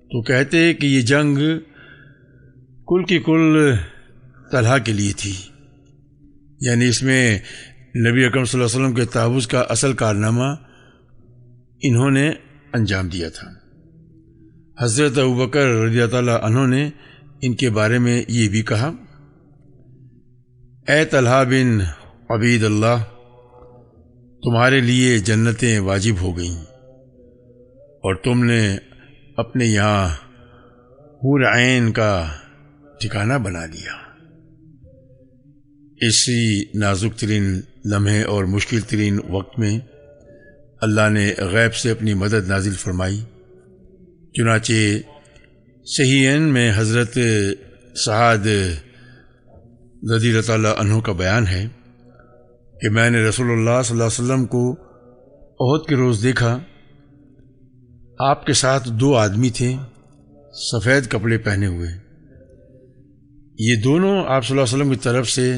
تو کہتے کہ یہ جنگ کل کی کل طلحہ کے لیے تھی، یعنی اس میں نبی اکرم صلی اللہ علیہ وسلم کے تحفظ کا اصل کارنامہ انہوں نے انجام دیا تھا۔ حضرت ابوبکر رضی اللہ تعالیٰ عنہ نے ان کے بارے میں یہ بھی کہا، اے طلحہ بن عبید اللہ، تمہارے لیے جنتیں واجب ہو گئیں اور تم نے اپنے یہاں حور عین کا ٹھکانہ بنا لیا۔ اسی نازک ترین لمحے اور مشکل ترین وقت میں اللہ نے غیب سے اپنی مدد نازل فرمائی۔ چنانچہ صحیحین میں حضرت سعد رضی اللہ تعالیٰ عنہ کا بیان ہے، کہ میں نے رسول اللہ صلی اللہ علیہ وسلم کو احد کے روز دیکھا۔ آپ کے ساتھ 2 آدمی تھے سفید کپڑے پہنے ہوئے۔ یہ دونوں آپ صلی اللہ علیہ وسلم کی طرف سے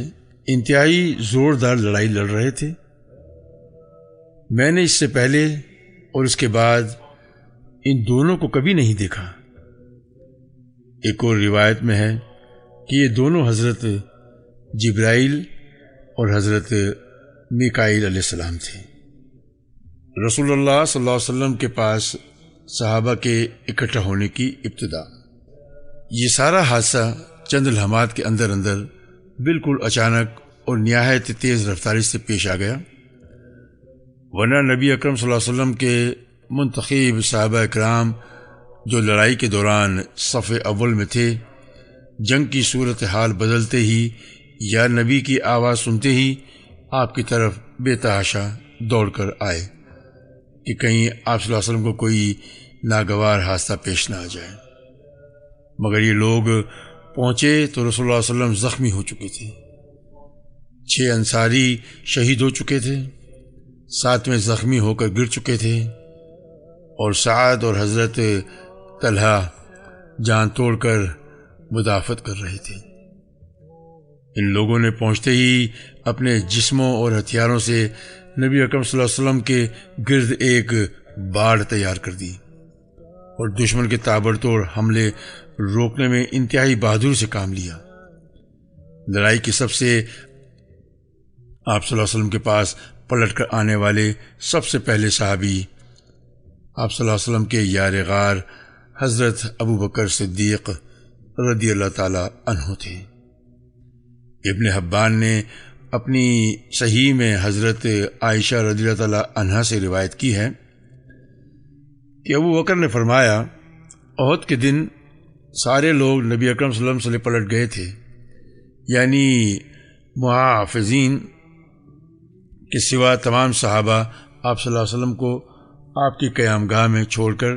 انتہائی زوردار لڑائی لڑ رہے تھے۔ میں نے اس سے پہلے اور اس کے بعد ان دونوں کو کبھی نہیں دیکھا۔ ایک اور روایت میں ہے کہ یہ دونوں حضرت جبرائیل اور حضرت میکائیل علیہ السلام تھے۔ رسول اللہ صلی اللہ علیہ وسلم کے پاس صحابہ کے اکٹھا ہونے کی ابتدا۔ یہ سارا حادثہ چند لمحات کے اندر بالکل اچانک اور نہایت تیز رفتاری سے پیش آ گیا، ورنہ نبی اکرم صلی اللہ علیہ وسلم کے منتخب صحابہ اکرام جو لڑائی کے دوران صف اول میں تھے، جنگ کی صورتحال بدلتے ہی یا نبی کی آواز سنتے ہی آپ کی طرف بے تحاشا دوڑ کر آئے کہ کہیں آپ صلی اللہ علیہ وسلم کو کوئی ناگوار حادثہ پیش نہ آ جائے۔ مگر یہ لوگ پہنچے تو رسول اللہ صلی اللہ علیہ وسلم زخمی ہو چکے تھے۔ 6 انصاری شہید ہو چکے تھے، 7ویں زخمی ہو کر گر چکے تھے، اور سعد اور حضرت طلحہ جان توڑ کر مدافعت کر رہے تھے۔ ان لوگوں نے پہنچتے ہی اپنے جسموں اور ہتھیاروں سے نبی اکرم صلی اللہ علیہ وسلم کے گرد ایک باڑ تیار کر دی اور دشمن کے تابڑتوڑ حملے روکنے میں انتہائی بہادری سے کام لیا۔ لڑائی کی سب سے آپ صلی اللہ علیہ وسلم کے پاس پلٹ کر آنے والے سب سے پہلے صحابی آپ صلی اللہ علیہ وسلم کے یار غار حضرت ابو بکر صدیق رضی اللہ تعالی عنہ تھے۔ ابن حبان نے اپنی صحیح میں حضرت عائشہ رضی اللہ تعالی عنہا سے روایت کی ہے کہ ابو بکر نے فرمایا، احد کے دن سارے لوگ نبی اکرم صلی اللہ علیہ وسلم سے پلٹ گئے تھے، یعنی محافظین کے سوا تمام صحابہ آپ صلی اللہ علیہ وسلم کو آپ کی قیام گاہ میں چھوڑ کر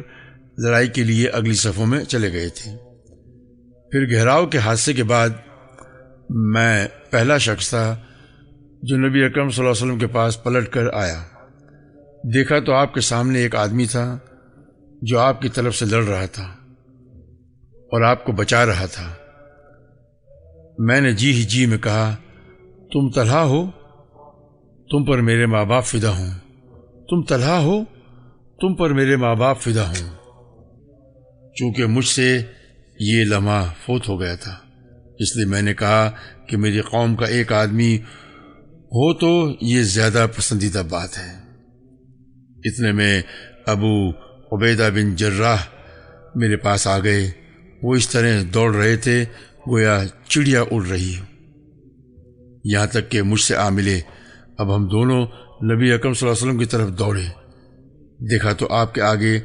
لڑائی کے لیے اگلی صفوں میں چلے گئے تھے۔ پھر گھیراؤ کے حادثے کے بعد میں پہلا شخص تھا جو نبی اکرم صلی اللہ علیہ وسلم کے پاس پلٹ کر آیا۔ دیکھا تو آپ کے سامنے ایک آدمی تھا جو آپ کی طرف سے لڑ رہا تھا اور آپ کو بچا رہا تھا۔ میں نے جی ہی جی میں کہا، تم طلحہ ہو؟ تم پر میرے ماں باپ فدا ہوں۔ تم طلحہ ہو؟ تم پر میرے ماں باپ فدا ہوں۔ چونکہ مجھ سے یہ لمحہ فوت ہو گیا تھا، اس لیے میں نے کہا کہ میری قوم کا ایک آدمی ہو تو یہ زیادہ پسندیدہ بات ہے۔ اتنے میں ابو عبیدہ بن جراح میرے پاس آ گئے۔ وہ اس طرح دوڑ رہے تھے گویا چڑیا اڑ رہی ہو، یہاں تک کہ مجھ سے آ ملے۔ اب ہم دونوں نبی اکرم صلی اللہ علیہ وسلم کی طرف دوڑے۔ دیکھا تو آپ کے آگے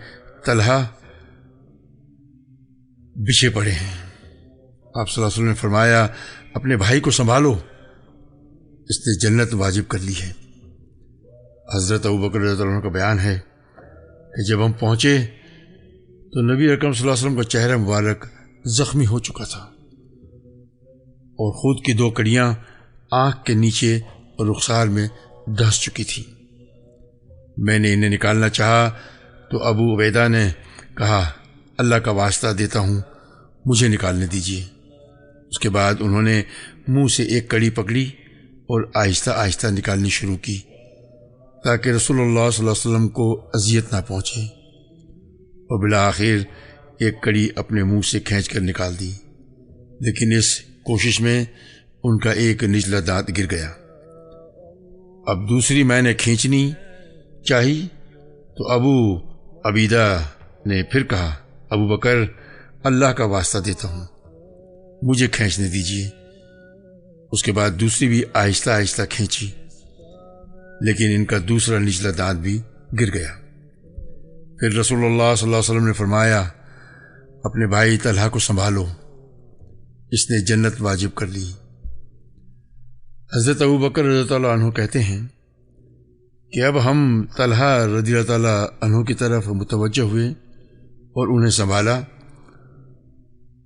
طلحہ بچھے پڑے ہیں۔ آپ صلی اللہ علیہ وسلم نے فرمایا، اپنے بھائی کو سنبھالو، اس نے جنت واجب کر لی ہے۔ حضرت ابوبکر رضی اللہ عنہ کا بیان ہے کہ جب ہم پہنچے تو نبی اکرم صلی اللہ علیہ وسلم کا چہرہ مبارک زخمی ہو چکا تھا اور خود کی 2 کڑیاں آنکھ کے نیچے اور رخسار میں دھس چکی تھی۔ میں نے انہیں نکالنا چاہا تو ابو عبیدہ نے کہا، اللہ کا واسطہ دیتا ہوں، مجھے نکالنے دیجیے۔ اس کے بعد انہوں نے منہ سے ایک کڑی پکڑی اور آہستہ آہستہ نکالنی شروع کی تاکہ رسول اللہ صلی اللہ علیہ وسلم کو اذیت نہ پہنچے، اور بالآخر ایک کڑی اپنے منہ سے کھینچ کر نکال دی، لیکن اس کوشش میں ان کا ایک نچلا دانت گر گیا۔ اب دوسری میں نے کھینچنی چاہی تو ابو عبیدہ نے پھر کہا، ابو بکر اللہ کا واسطہ دیتا ہوں، مجھے کھینچنے دیجیے۔ اس کے بعد دوسری بھی آہستہ آہستہ کھینچی، لیکن ان کا دوسرا نچلا دانت بھی گر گیا۔ پھر رسول اللہ صلی اللہ علیہ وسلم نے فرمایا، اپنے بھائی طلحہ کو سنبھالو، اس نے جنت واجب کر لی۔ حضرت ابوبکر رضی اللہ عنہ کہتے ہیں کہ اب ہم طلحہ رضی اللہ تعالیٰ عنہ کی طرف متوجہ ہوئے اور انہیں سنبھالا۔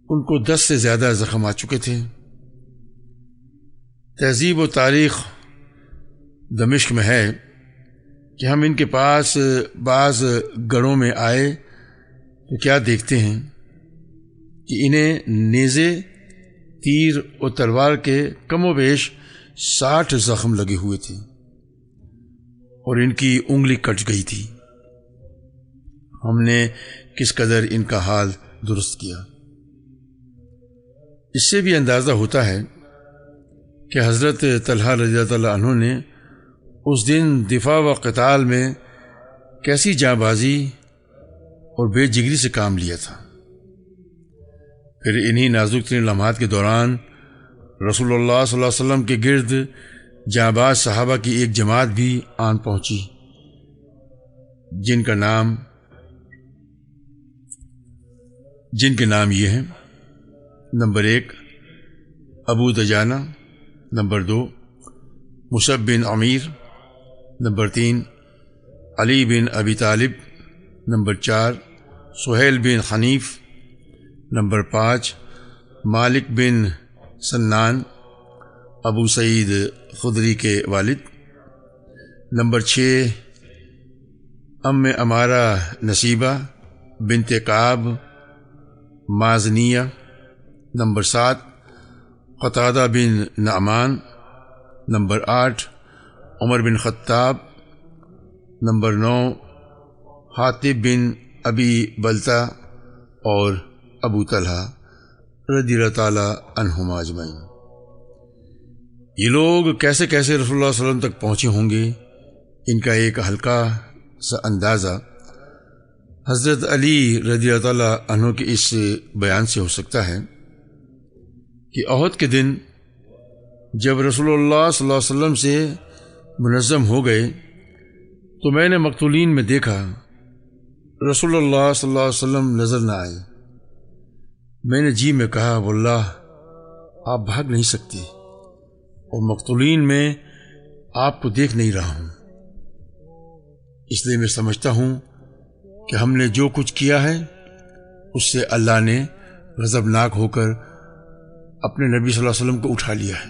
ان کو 10 سے زیادہ زخم آ چکے تھے۔ تہذیب و تاریخ دمشق میں ہے کہ ہم ان کے پاس بعض گڑھوں میں آئے تو کیا دیکھتے ہیں کہ انہیں نیزے، تیر اور تلوار کے کم و بیش 60 زخم لگے ہوئے تھے اور ان کی انگلی کٹ گئی تھی۔ ہم نے کس قدر ان کا حال درست کیا۔ اس سے بھی اندازہ ہوتا ہے کہ حضرت طلحہ رضی اللہ عنہ نے اس دن دفاع و قتال میں کیسی جاں بازی اور بے جگری سے کام لیا تھا۔ پھر انہی نازک ترین لمحات کے دوران رسول اللہ صلی اللہ علیہ وسلم کے گرد جاں باز صحابہ کی ایک جماعت بھی آن پہنچی، جن کے نام یہ ہیں: نمبر 1 ابو دجانہ، نمبر 2 مصعب بن عمیر، نمبر 3 علی بن ابی طالب، نمبر 4 سہیل بن حنیف، نمبر 5 مالک بن سنان ابو سعید خدری کے والد، نمبر 6 ام امارہ نصیبہ بنت کعب مازنیہ، نمبر 7 قتادہ بن نعمان، نمبر 8 عمر بن خطاب، نمبر 9 حاطب بن ابی بلتہ اور ابو طلحہ رضی اللہ تعالی عنہما اجمعین۔ یہ لوگ کیسے کیسے رسول اللہ صلی اللہ علیہ وسلم تک پہنچے ہوں گے، ان کا ایک ہلکا سا اندازہ حضرت علی رضی اللہ تعالی عنہ کے اس بیان سے ہو سکتا ہے کہ احد کے دن جب رسول اللہ صلی اللہ علیہ وسلم سے منظم ہو گئے تو میں نے مقتولین میں دیکھا رسول اللہ صلی اللہ علیہ وسلم نظر نہ آئے۔ میں نے جی میں کہا واللہ آپ بھاگ نہیں سکتے اور مقتولین میں آپ کو دیکھ نہیں رہا ہوں، اس لیے میں سمجھتا ہوں کہ ہم نے جو کچھ کیا ہے اس سے اللہ نے غضبناک ہو کر اپنے نبی صلی اللہ علیہ وسلم کو اٹھا لیا ہے،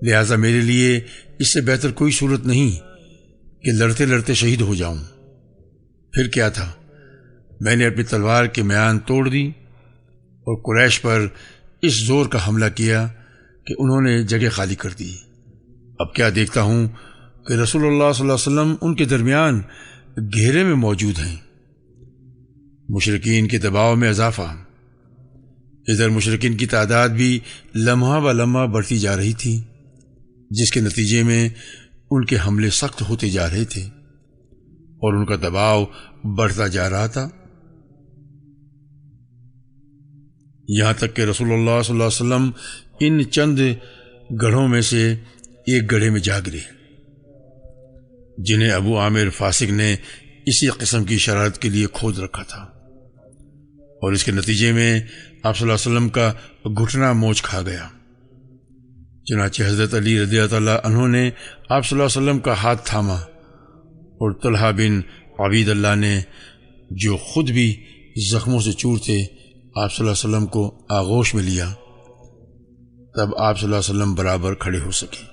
لہٰذا میرے لیے اس سے بہتر کوئی صورت نہیں کہ لڑتے لڑتے شہید ہو جاؤں۔ پھر کیا تھا، میں نے اپنی تلوار کی میان توڑ دی اور قریش پر اس زور کا حملہ کیا کہ انہوں نے جگہ خالی کر دی۔ اب کیا دیکھتا ہوں کہ رسول اللہ صلی اللہ علیہ وسلم ان کے درمیان گھیرے میں موجود ہیں۔ مشرکین کے دباؤ میں اضافہ، ادھر مشرکین کی تعداد بھی لمحہ ب لمحہ بڑھتی جا رہی تھی، جس کے نتیجے میں ان کے حملے سخت ہوتے جا رہے تھے اور ان کا دباؤ بڑھتا جا رہا تھا، یہاں تک کہ رسول اللہ صلی اللہ علیہ وسلم ان چند گڑھوں میں سے ایک گڑھے میں جا گرے، جنہیں ابو عامر فاسق نے اسی قسم کی شرارت کے لیے کھود رکھا تھا، اور اس کے نتیجے میں آپ صلی اللہ علیہ وسلم کا گھٹنا موچ کھا گیا۔ چنانچہ حضرت علی رضی اللہ تعالیٰ عنہ نے آپ صلی اللہ علیہ وسلم کا ہاتھ تھاما اور طلحہ بن عبید اللہ نے، جو خود بھی زخموں سے چور تھے، آپ صلی اللہ علیہ وسلم کو آغوش میں لیا، تب آپ صلی اللہ علیہ وسلم برابر کھڑے ہو سکے۔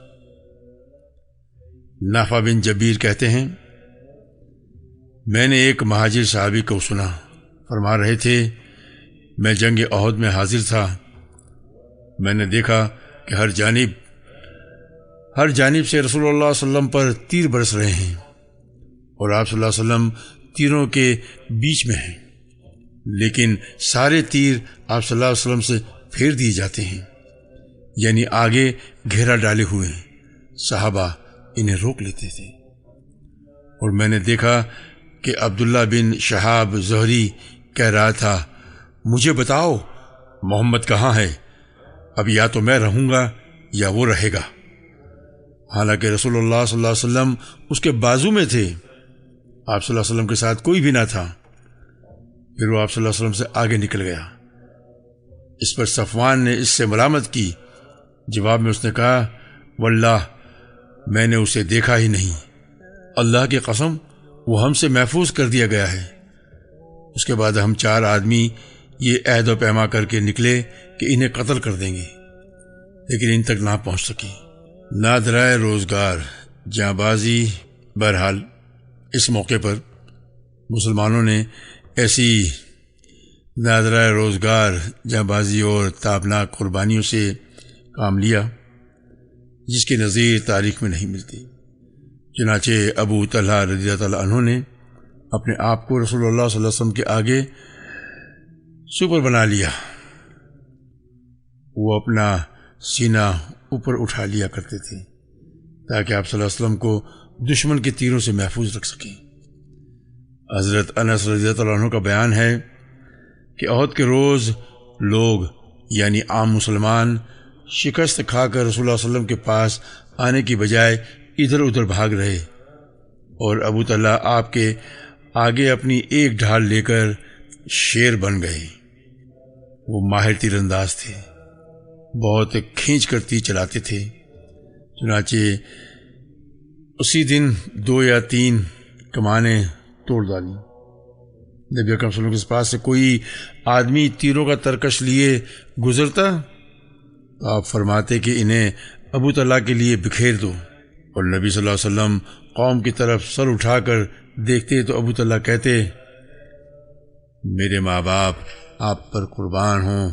نافع بن جبیر کہتے ہیں، میں نے ایک مہاجر صحابی کو سنا، فرما رہے تھے، میں جنگ احد میں حاضر تھا، میں نے دیکھا کہ ہر جانب سے رسول اللہ صلی اللہ علیہ وسلم پر تیر برس رہے ہیں اور آپ صلی اللہ علیہ وسلم تیروں کے بیچ میں ہیں، لیکن سارے تیر آپ صلی اللہ علیہ وسلم سے پھیر دیے جاتے ہیں، یعنی آگے گھیرا ڈالے ہوئے ہیں، صحابہ انہیں روک لیتے تھے۔ اور میں نے دیکھا کہ عبداللہ بن شہاب زہری کہہ رہا تھا، مجھے بتاؤ محمد کہاں ہے، اب یا تو میں رہوں گا یا وہ رہے گا، حالانکہ رسول اللہ صلی اللہ علیہ وسلم اس کے بازو میں تھے، آپ صلی اللہ علیہ وسلم کے ساتھ کوئی بھی نہ تھا۔ پھر وہ آپ صلی اللہ علیہ وسلم سے آگے نکل گیا۔ اس پر صفوان نے اس سے ملامت کی، جواب میں اس نے کہا، واللہ میں نے اسے دیکھا ہی نہیں، اللہ کی قسم وہ ہم سے محفوظ کر دیا گیا ہے۔ اس کے بعد ہم 4 آدمی یہ عہد و پیما کر کے نکلے کہ انہیں قتل کر دیں گے، لیکن ان تک نہ پہنچ سکے۔ نادرائے روزگار جاں بازی۔ بہرحال اس موقع پر مسلمانوں نے ایسی نادرہ روزگار جاں بازی اور تابناک قربانیوں سے کام لیا جس کی نظیر تاریخ میں نہیں ملتی۔ چنانچہ ابو طلحہ رضی اللہ تعالیٰ عنہ نے اپنے آپ کو رسول اللہ صلی اللہ علیہ وسلم کے آگے سپر بنا لیا۔ وہ اپنا سینہ اوپر اٹھا لیا کرتے تھے تاکہ آپ صلی اللہ علیہ وسلم کو دشمن کے تیروں سے محفوظ رکھ سکیں۔ حضرت انس رضی اللہ تعالیٰ عنہ کا بیان ہے کہ احد کے روز لوگ یعنی عام مسلمان شکست کھا کر رسول اللہ صلی اللہ علیہ وسلم کے پاس آنے کی بجائے ادھر ادھر بھاگ رہے، اور ابو طلحہ آپ کے آگے اپنی ایک ڈھال لے کر شیر بن گئے۔ وہ ماہر تیر انداز تھے، بہت کھینچ کر تیر چلاتے تھے۔ چنانچہ اسی دن 2 یا 3 کمانیں توڑ ڈالیں۔ نبی اکرم صلی اللہ علیہ وسلم کے پاس سے کوئی آدمی تیروں کا ترکش لیے گزرتا تو آپ فرماتے کہ انہیں ابو طلحہ کے لیے بکھیر دو، اور نبی صلی اللہ علیہ وسلم قوم کی طرف سر اٹھا کر دیکھتے تو ابو طلحہ کہتے، میرے ماں باپ آپ پر قربان ہوں،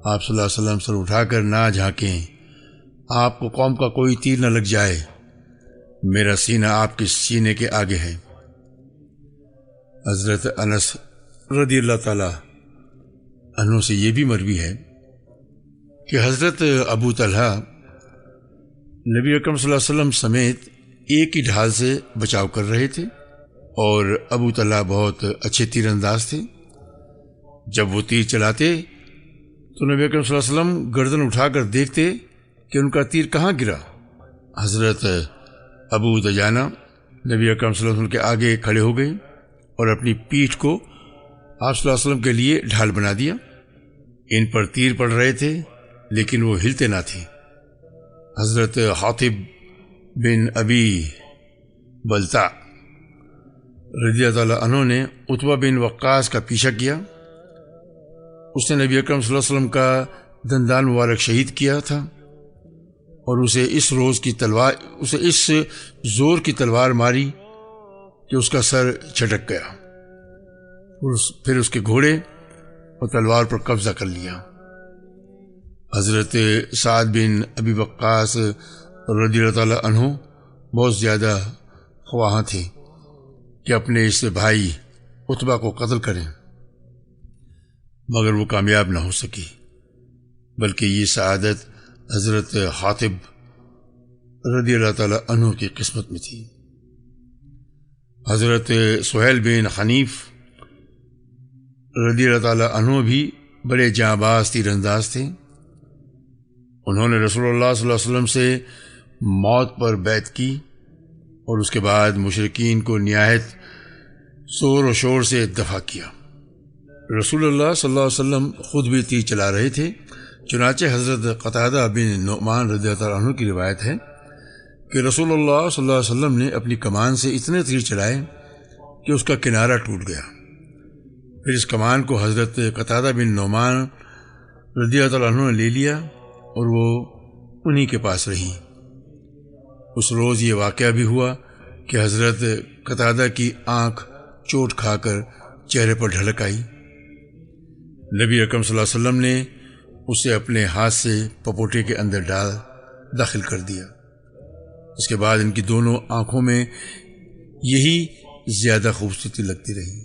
آپ صلی اللہ علیہ وسلم سر اٹھا کر نہ جھانکیں، آپ کو قوم کا کوئی تیر نہ لگ جائے، میرا سینہ آپ کے سینے کے آگے ہے۔ حضرت انس رضی اللہ تعالیٰ عنہ سے یہ بھی مروی ہے کہ حضرت ابو طلحہ نبی اکرم صلی اللہ علیہ وسلم سمیت ایک ہی ڈھال سے بچاؤ کر رہے تھے، اور ابو طلحہ بہت اچھے تیر انداز تھے۔ جب وہ تیر چلاتے تو نبی اکرم صلی اللہ علیہ وسلم گردن اٹھا کر دیکھتے کہ ان کا تیر کہاں گرا۔ حضرت ابو دجانہ نبی اکرم صلی اللہ علیہ وسلم کے آگے کھڑے ہو گئے اور اپنی پیٹھ کو آپ صلی اللہ علیہ وسلم کے لیے ڈھال بنا دیا۔ ان پر تیر پڑ رہے تھے لیکن وہ ہلتے نہ تھے۔ حضرت حاطب بن ابی بلتع رضی اللہ تعالیٰ عنہ نے عتبہ بن وقاص کا پیچھا کیا۔ اس نے نبی اکرم صلی اللہ علیہ وسلم کا دندان مبارک شہید کیا تھا، اور اسے اس زور کی تلوار ماری کہ اس کا سر چھٹک گیا۔ پھر اس کے گھوڑے اور تلوار پر قبضہ کر لیا۔ حضرت سعد بن ابی وقاص رضی اللہ تعالیٰ عنہ بہت زیادہ خواہاں تھے کہ اپنے اس بھائی عتبہ کو قتل کریں، مگر وہ کامیاب نہ ہو سکی، بلکہ یہ سعادت حضرت حاطب رضی اللہ تعالیٰ عنہ کی قسمت میں تھی۔ حضرت سہیل بن حنیف رضی اللہ تعالیٰ عنہ بھی بڑے جاں باز تیر انداز تھے۔ انہوں نے رسول اللہ صلی اللہ علیہ وسلم سے موت پر بیعت کی، اور اس کے بعد مشرکین کو نہایت زور و شور سے دفع کیا۔ رسول اللہ صلی اللہ علیہ وسلم خود بھی تیر چلا رہے تھے۔ چنانچہ حضرت قتادہ بن نعمان رضی اللہ عنہ کی روایت ہے کہ رسول اللہ صلی اللہ علیہ وسلم نے اپنی کمان سے اتنے تیر چلائے کہ اس کا کنارہ ٹوٹ گیا۔ پھر اس کمان کو حضرت قتادہ بن نعمان رضی اللہ عنہ نے لے لیا، اور وہ انہی کے پاس رہی۔ اس روز یہ واقعہ بھی ہوا کہ حضرت قتادہ کی آنکھ چوٹ کھا کر چہرے پر ڈھلک آئی۔ نبی اکرم صلی اللہ علیہ وسلم نے اسے اپنے ہاتھ سے پپوٹے کے اندر داخل کر دیا۔ اس کے بعد ان کی دونوں آنکھوں میں یہی زیادہ خوبصورتی لگتی رہی،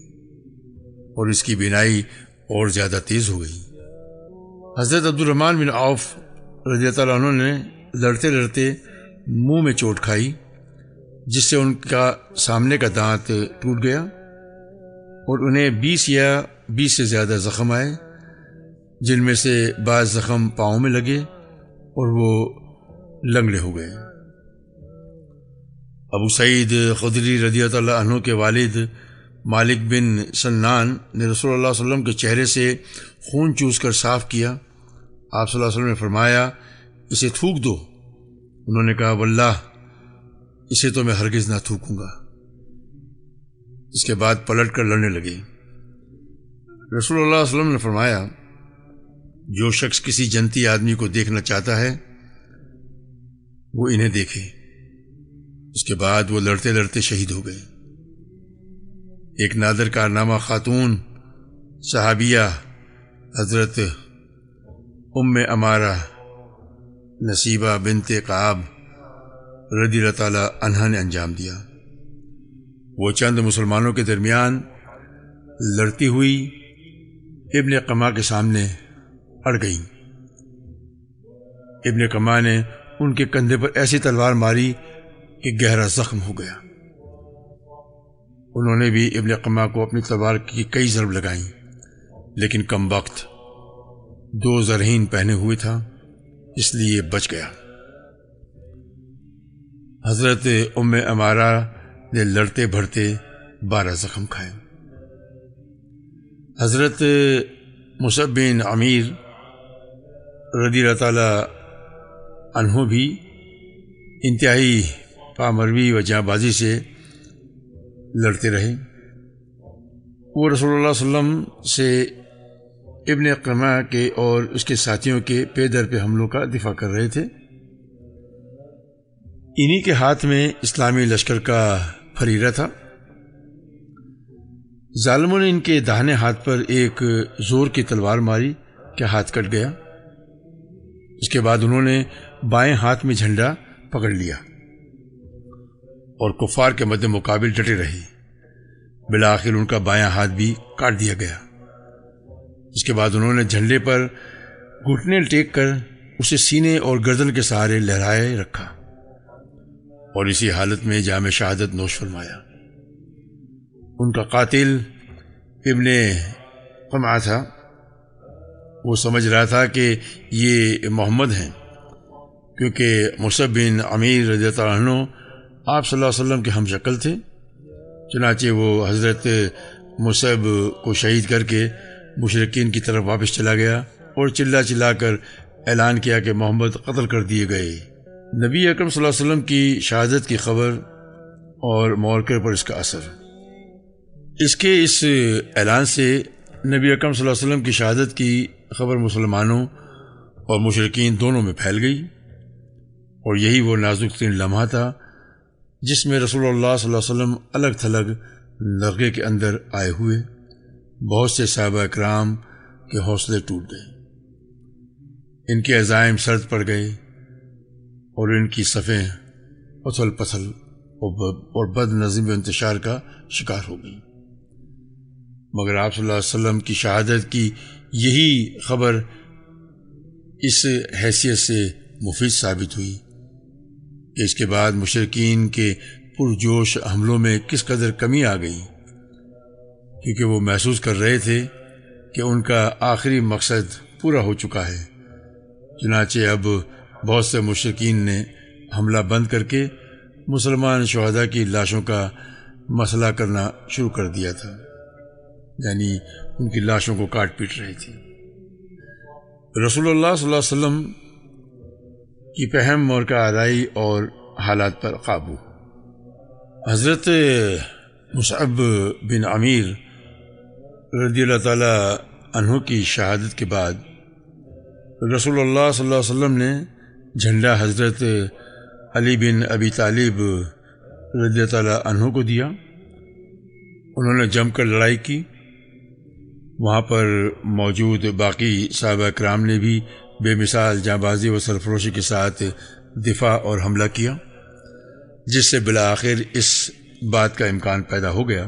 اور اس کی بینائی اور زیادہ تیز ہو گئی۔ حضرت عبد الرحمن بن عوف رضی اللہ عنہ نے لڑتے لڑتے منہ میں چوٹ کھائی، جس سے ان کا سامنے کا دانت ٹوٹ گیا، اور انہیں 20 سے زیادہ زخم آئے، جن میں سے بعض زخم پاؤں میں لگے اور وہ لنگڑے ہو گئے۔ ابو سعید خدری رضی اللہ عنہ کے والد مالک بن سنان نے رسول اللہ صلی اللہ علیہ وسلم کے چہرے سے خون چوس کر صاف کیا۔ آپ صلی اللہ علیہ وسلم نے فرمایا، اسے تھوک دو۔ انہوں نے کہا، واللہ اسے تو میں ہرگز نہ تھوکوں گا۔ اس کے بعد پلٹ کر لڑنے لگے۔ رسول اللہ صلی اللہ علیہ وسلم نے فرمایا، جو شخص کسی جنتی آدمی کو دیکھنا چاہتا ہے وہ انہیں دیکھے۔ اس کے بعد وہ لڑتے لڑتے شہید ہو گئے۔ ایک نادر کارنامہ خاتون صحابیہ حضرت ام امارہ نصیبہ بنت کعب رضی اللہ تعالی عنہا نے انجام دیا۔ وہ چند مسلمانوں کے درمیان لڑتی ہوئی ابن قمہ کے سامنے اڑ گئیں۔ ابن قمہ نے ان کے کندھے پر ایسی تلوار ماری کہ گہرا زخم ہو گیا۔ انہوں نے بھی ابن قمہ کو اپنی تلوار کی کئی ضرب لگائیں، لیکن کم وقت 2 زرہین پہنے ہوئے تھا، اس لیے بچ گیا۔ حضرت ام امارہ نے لڑتے بھڑتے 12 زخم کھائے۔ حضرت مصعب بن عمیر رضی اللہ تعالی عنہ بھی انتہائی پامروی و جاں بازی سے لڑتے رہے۔ وہ رسول اللہ صلی اللہ علیہ وسلم سے ابن قمہ کے اور اس کے ساتھیوں کے پے در پہ حملوں کا دفاع کر رہے تھے۔ انہی کے ہاتھ میں اسلامی لشکر کا پھریرہ تھا۔ ظالموں نے ان کے داہنے ہاتھ پر ایک زور کی تلوار ماری کہ ہاتھ کٹ گیا۔ اس کے بعد انہوں نے بائیں ہاتھ میں جھنڈا پکڑ لیا اور کفار کے مد مقابل ڈٹے رہے۔ بالآخر ان کا بایاں ہاتھ بھی کاٹ دیا گیا۔ اس کے بعد انہوں نے جھنڈے پر گھٹنے ٹیک کر اسے سینے اور گردن کے سہارے لہرائے رکھا اور اسی حالت میں جام شہادت نوش فرمایا۔ ان کا قاتل ابن قمہ تھا۔ وہ سمجھ رہا تھا کہ یہ محمد ہیں، کیونکہ مصعب بن عمیر رضی اللہ عنہ آپ صلی اللہ علیہ وسلم کے ہم شکل تھے۔ چنانچہ وہ حضرت مصعب کو شہید کر کے مشرکین کی طرف واپس چلا گیا اور چلا چلا کر اعلان کیا کہ محمد قتل کر دیے گئے۔ نبی اکرم صلی اللہ علیہ وسلم کی شہادت کی خبر اور مورکر پر اس کا اثر۔ اس اعلان سے نبی اکرم صلی اللہ علیہ وسلم کی شہادت کی خبر مسلمانوں اور مشرکین دونوں میں پھیل گئی، اور یہی وہ نازک ترین لمحہ تھا جس میں رسول اللہ صلی اللہ علیہ وسلم الگ تھلگ نرغے کے اندر آئے ہوئے بہت سے صحابہ اکرام کے حوصلے ٹوٹ گئے، ان کے عزائم سرد پڑ گئے اور ان کی صفیں اتھل پتھل اور بد نظمی و انتشار کا شکار ہو گئی۔ مگر آپ صلی اللہ علیہ وسلم کی شہادت کی یہی خبر اس حیثیت سے مفید ثابت ہوئی کہ اس کے بعد مشرکین کے پرجوش حملوں میں کس قدر کمی آ گئی، کیونکہ وہ محسوس کر رہے تھے کہ ان کا آخری مقصد پورا ہو چکا ہے۔ چنانچہ اب بہت سے مشرکین نے حملہ بند کر کے مسلمان شہداء کی لاشوں کا مسئلہ کرنا شروع کر دیا تھا، یعنی ان کی لاشوں کو کاٹ پیٹ رہے تھے۔ رسول اللہ صلی اللہ علیہ وسلم کی پہم مورکہ آرائی اور حالات پر قابو۔ حضرت مصعب بن عمیر رضی اللہ تعالی عنہ کی شہادت کے بعد رسول اللہ صلی اللہ علیہ وسلم نے جھنڈا حضرت علی بن ابی طالب رضی اللہ تعالی عنہ کو دیا۔ انہوں نے جم کر لڑائی کی۔ وہاں پر موجود باقی صحابہ کرام نے بھی بے مثال جانبازی و سرفروشی کے ساتھ دفاع اور حملہ کیا، جس سے بالآخر اس بات کا امکان پیدا ہو گیا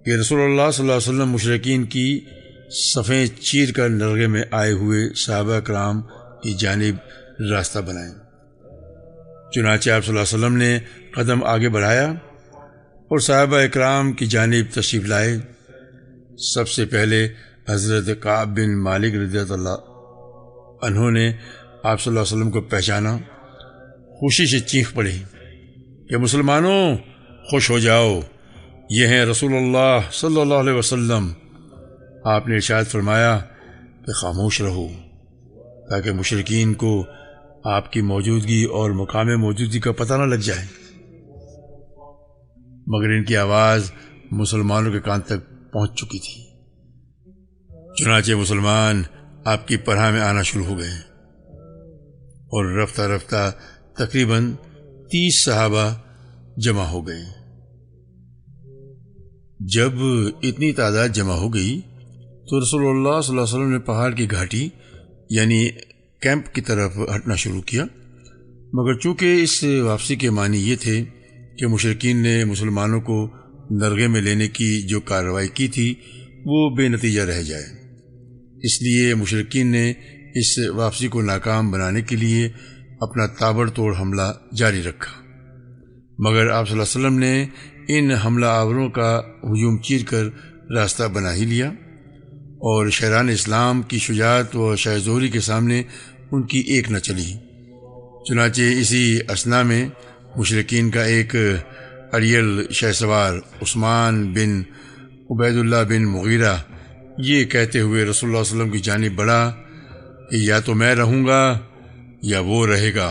کہ رسول اللہ صلی اللہ علیہ وسلم مشرکین کی صفیں چیر کر نرغے میں آئے ہوئے صحابہ کرام کی جانب راستہ بنائیں۔ چنانچہ آپ صلی اللہ علیہ وسلم نے قدم آگے بڑھایا اور صحابہ اکرام کی جانب تشریف لائے۔ سب سے پہلے حضرت کعب بن مالک رضی اللہ عنہ نے آپ صلی اللہ علیہ وسلم کو پہچانا، خوشی سے چیخ پڑے کہ مسلمانوں خوش ہو جاؤ، یہ ہیں رسول اللہ صلی اللہ علیہ وسلم۔ آپ نے ارشاد فرمایا کہ خاموش رہو تاکہ مشرکین کو آپ کی موجودگی اور مقام موجودگی کا پتہ نہ لگ جائے۔ مگر ان کی آواز مسلمانوں کے کان تک پہنچ چکی تھی۔ چنانچہ مسلمان آپ کی پناہ میں آنا شروع ہو گئے اور رفتہ رفتہ تقریباً 30 صحابہ جمع ہو گئے۔ جب اتنی تعداد جمع ہو گئی تو رسول اللہ صلی اللہ علیہ وسلم نے پہاڑ کی گھاٹی یعنی کیمپ کی طرف ہٹنا شروع کیا، مگر چونکہ اس واپسی کے معنی یہ تھے کہ مشرکین نے مسلمانوں کو نرغے میں لینے کی جو کارروائی کی تھی وہ بے نتیجہ رہ جائے، اس لیے مشرکین نے اس واپسی کو ناکام بنانے کے لیے اپنا تابڑ توڑ حملہ جاری رکھا، مگر آپ صلی اللہ علیہ وسلم نے ان حملہ آوروں کا ہجوم چیر کر راستہ بنا ہی لیا اور شہران اسلام کی شجاعت و شاہ زوری کے سامنے ان کی ایک نہ چلی۔ چنانچہ اسی اثنا میں مشرکین کا ایک اڑیل شہ سوار عثمان بن عبید اللہ بن مغیرہ یہ کہتے ہوئے رسول اللہ صلی اللہ علیہ وسلم کی جانب بڑھا کہ یا تو میں رہوں گا یا وہ رہے گا۔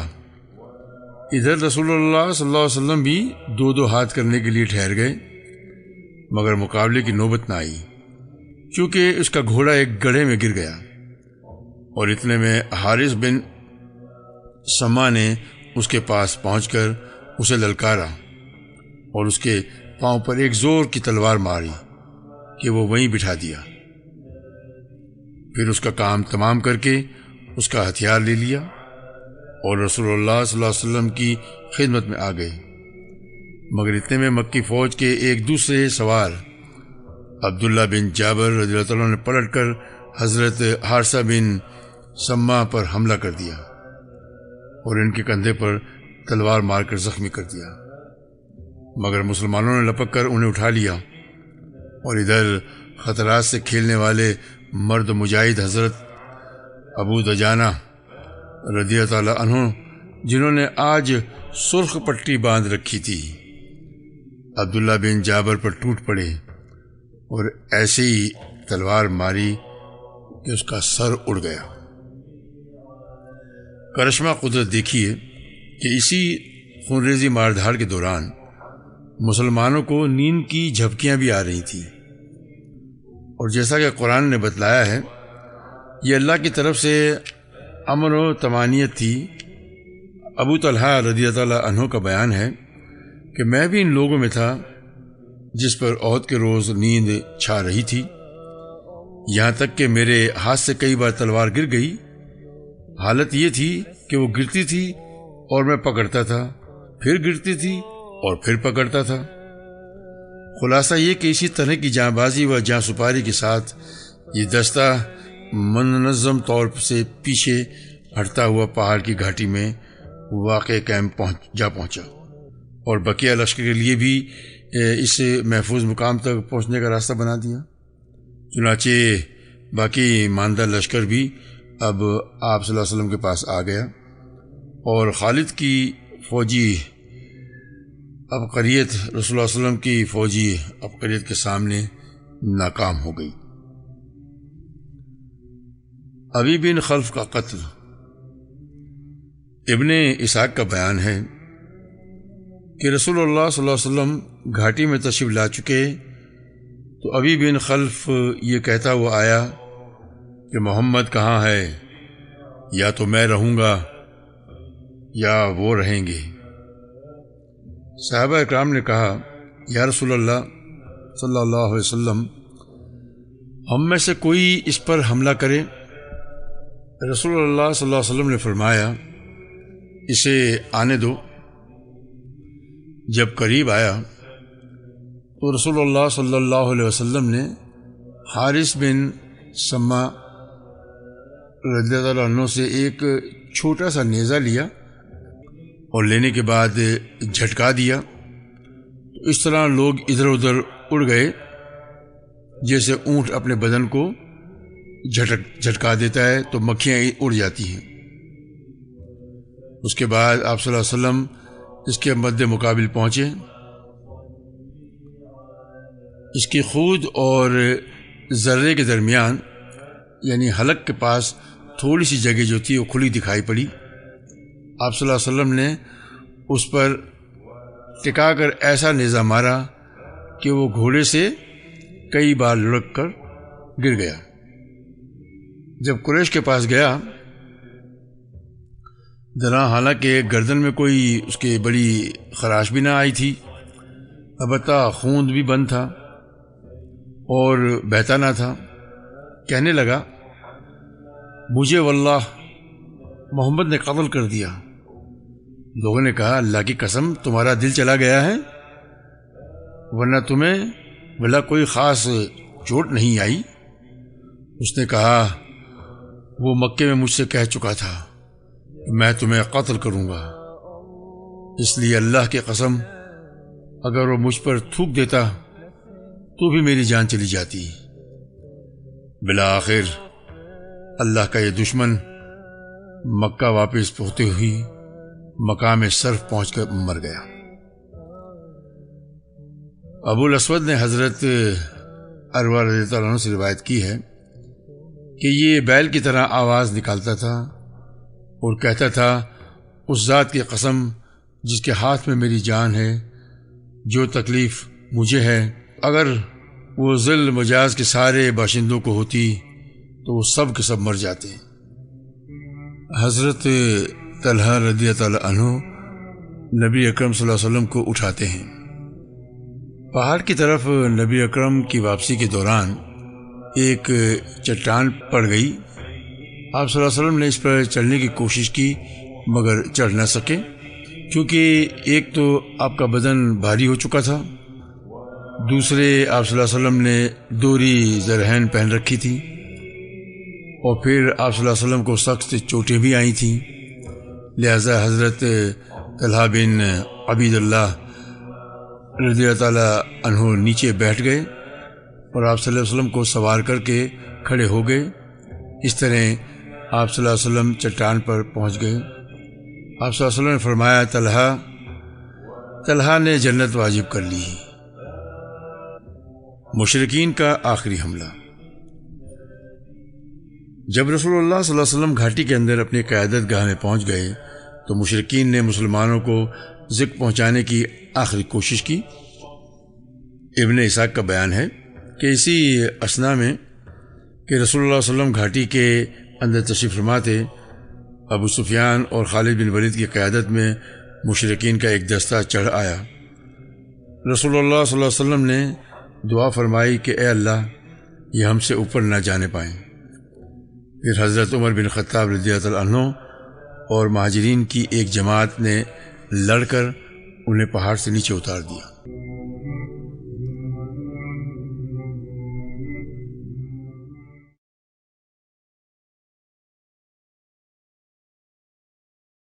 ادھر رسول اللہ صلی اللہ علیہ وسلم بھی دو ہاتھ کرنے کے لیے ٹھہر گئے، مگر مقابلے کی نوبت نہ آئی، چونکہ اس کا گھوڑا ایک گڑھے میں گر گیا اور اتنے میں حارث بن سما نے اس کے پاس پہنچ کر اسے للکارا اور اس کے پاؤں پر ایک زور کی تلوار ماری کہ وہ وہیں بٹھا دیا، پھر اس کا کام تمام کر کے اس کا ہتھیار لے لیا اور رسول اللہ صلی اللہ علیہ وسلم کی خدمت میں آ گئے، مگر اتنے میں مکی فوج کے ایک دوسرے سوار عبداللہ بن جابر رضی اللہ عنہ نے پلٹ کر حضرت حارثہ بن سما پر حملہ کر دیا اور ان کے کندھے پر تلوار مار کر زخمی کر دیا، مگر مسلمانوں نے لپک کر انہیں اٹھا لیا اور ادھر خطرات سے کھیلنے والے مرد مجاہد حضرت ابو دجانہ رضی اللہ تعالیٰ عنہ جنہوں نے آج سرخ پٹی باندھ رکھی تھی عبداللہ بن جابر پر ٹوٹ پڑے اور ایسے ہی تلوار ماری کہ اس کا سر اڑ گیا۔ کرشمہ قدرت دیکھیے کہ اسی خونریزی مار دھاڑ کے دوران مسلمانوں کو نیند کی جھپکیاں بھی آ رہی تھیں، اور جیسا کہ قرآن نے بتلایا ہے یہ اللہ کی طرف سے امن و طمانینت تھی۔ ابو طلحہ رضی اللہ تعالیٰ عنہ کا بیان ہے کہ میں بھی ان لوگوں میں تھا جس پر عہد کے روز نیند چھا رہی تھی، یہاں تک کہ میرے ہاتھ سے کئی بار تلوار گر گئی۔ حالت یہ تھی کہ وہ گرتی تھی اور میں پکڑتا تھا، پھر گرتی تھی اور پھر پکڑتا تھا۔ خلاصہ یہ کہ اسی طرح کی جاں بازی و جاں سپاری کے ساتھ یہ دستہ منظم طور سے پیچھے ہٹتا ہوا پہاڑ کی گھاٹی میں واقع کیمپ پہنچا اور بقیہ لشکر کے لیے بھی اس محفوظ مقام تک پہنچنے کا راستہ بنا دیا۔ چنانچہ باقی ماندہ لشکر بھی اب آپ صلی اللہ علیہ وسلم کے پاس آ گیا اور خالد کی فوجی عبقریت رسول اللہ صلی اللہ علیہ وسلم کی فوجی عبقریت کے سامنے ناکام ہو گئی۔ ابی بن خلف کا قتل۔ ابن اسحاق کا بیان ہے کہ رسول اللہ صلی اللہ علیہ وسلم گھاٹی میں تشریف لا چکے تو ابی بن خلف یہ کہتا ہوا آیا کہ محمد کہاں ہے، یا تو میں رہوں گا یا وہ رہیں گے۔ صحابہ اکرام نے کہا یا رسول اللہ صلی اللہ علیہ وسلم، ہم میں سے کوئی اس پر حملہ کرے؟ رسول اللہ صلی اللہ علیہ وسلم نے فرمایا اسے آنے دو۔ جب قریب آیا تو رسول اللہ صلی اللہ علیہ وسلم نے حارث بن سما رضی اللہ عنہ سے ایک چھوٹا سا نیزہ لیا اور لینے کے بعد جھٹکا دیا، تو اس طرح لوگ ادھر ادھر اڑ گئے جیسے اونٹ اپنے بدن کو جھٹکا دیتا ہے تو مکھیاں اڑ جاتی ہیں۔ اس کے بعد آپ صلی اللہ علیہ وسلم اس کے مد مقابل پہنچے، اس کی خود اور ذرے کے درمیان یعنی حلق کے پاس تھوڑی سی جگہ جو تھی وہ کھلی دکھائی پڑی۔ آپ صلی اللہ علیہ وسلم نے اس پر ٹکا کر ایسا نیزہ مارا کہ وہ گھوڑے سے کئی بار لڑک کر گر گیا۔ جب قریش کے پاس گیا درا حالانکہ گردن میں کوئی اس کے بڑی خراش بھی نہ آئی تھی، البتہ خون بھی بند تھا اور بہتا نہ تھا۔ کہنے لگا، مجھے واللہ محمد نے قتل کر دیا۔ لوگوں نے کہا، اللہ کی قسم تمہارا دل چلا گیا ہے، ورنہ تمہیں بھلا کوئی خاص چوٹ نہیں آئی؟ اس نے کہا، وہ مکے میں مجھ سے کہہ چکا تھا کہ میں تمہیں قتل کروں گا، اس لیے اللہ کی قسم اگر وہ مجھ پر تھوک دیتا تو بھی میری جان چلی جاتی۔ بالآخر اللہ کا یہ دشمن مکہ واپس پہنچتے ہوئی مقام صرف پہنچ کر مر گیا۔ ابو الاسود نے حضرت عروہ رضی اللہ عنہ سے روایت کی ہے کہ یہ بیل کی طرح آواز نکالتا تھا اور کہتا تھا، اس ذات کی قسم جس کے ہاتھ میں میری جان ہے، جو تکلیف مجھے ہے اگر وہ ذل مجاز کے سارے باشندوں کو ہوتی تو وہ سب کے سب مر جاتے۔ حضرت طلحہ رضی اللہ عنہ نبی اکرم صلی اللہ علیہ وسلم کو اٹھاتے ہیں۔ پہاڑ کی طرف نبی اکرم کی واپسی کے دوران ایک چٹان پڑ گئی۔ آپ صلی اللہ علیہ وسلم نے اس پر چڑھنے کی کوشش کی مگر چڑھ نہ سکے، کیونکہ ایک تو آپ کا بدن بھاری ہو چکا تھا، دوسرے آپ صلی اللہ علیہ وسلم نے دوری زرہین پہن رکھی تھی، اور پھر آپ صلی اللہ علیہ وسلم کو سخت چوٹیں بھی آئی تھیں۔ لہذا حضرت طلحہ بن عبید اللہ رضی اللہ تعالیٰ عنہ نیچے بیٹھ گئے اور آپ صلی اللہ علیہ وسلم کو سوار کر کے کھڑے ہو گئے۔ اس طرح آپ صلی اللہ علیہ وسلم چٹان پر پہنچ گئے۔ آپ صلی اللہ علیہ وسلم نے فرمایا، طلحہ نے جنت واجب کر لی۔ مشرکین کا آخری حملہ۔ جب رسول اللہ صلی اللہ علیہ وسلم گھاٹی کے اندر اپنی قیادت گاہ میں پہنچ گئے تو مشرکین نے مسلمانوں کو ذکر پہنچانے کی آخری کوشش کی۔ ابن اسحاق کا بیان ہے کہ اسی اثنا میں کہ رسول اللہ صلی اللہ علیہ وسلم گھاٹی کے اندر تشریف فرما تھے، ابو سفیان اور خالد بن ولید کی قیادت میں مشرکین کا ایک دستہ چڑھ آیا۔ رسول اللہ صلی اللہ علیہ وسلم نے دعا فرمائی کہ اے اللہ، یہ ہم سے اوپر نہ جانے پائیں۔ پھر حضرت عمر بن خطاب رضی اللہ عنہ اور مہاجرین کی ایک جماعت نے لڑ کر انہیں پہاڑ سے نیچے اتار دیا۔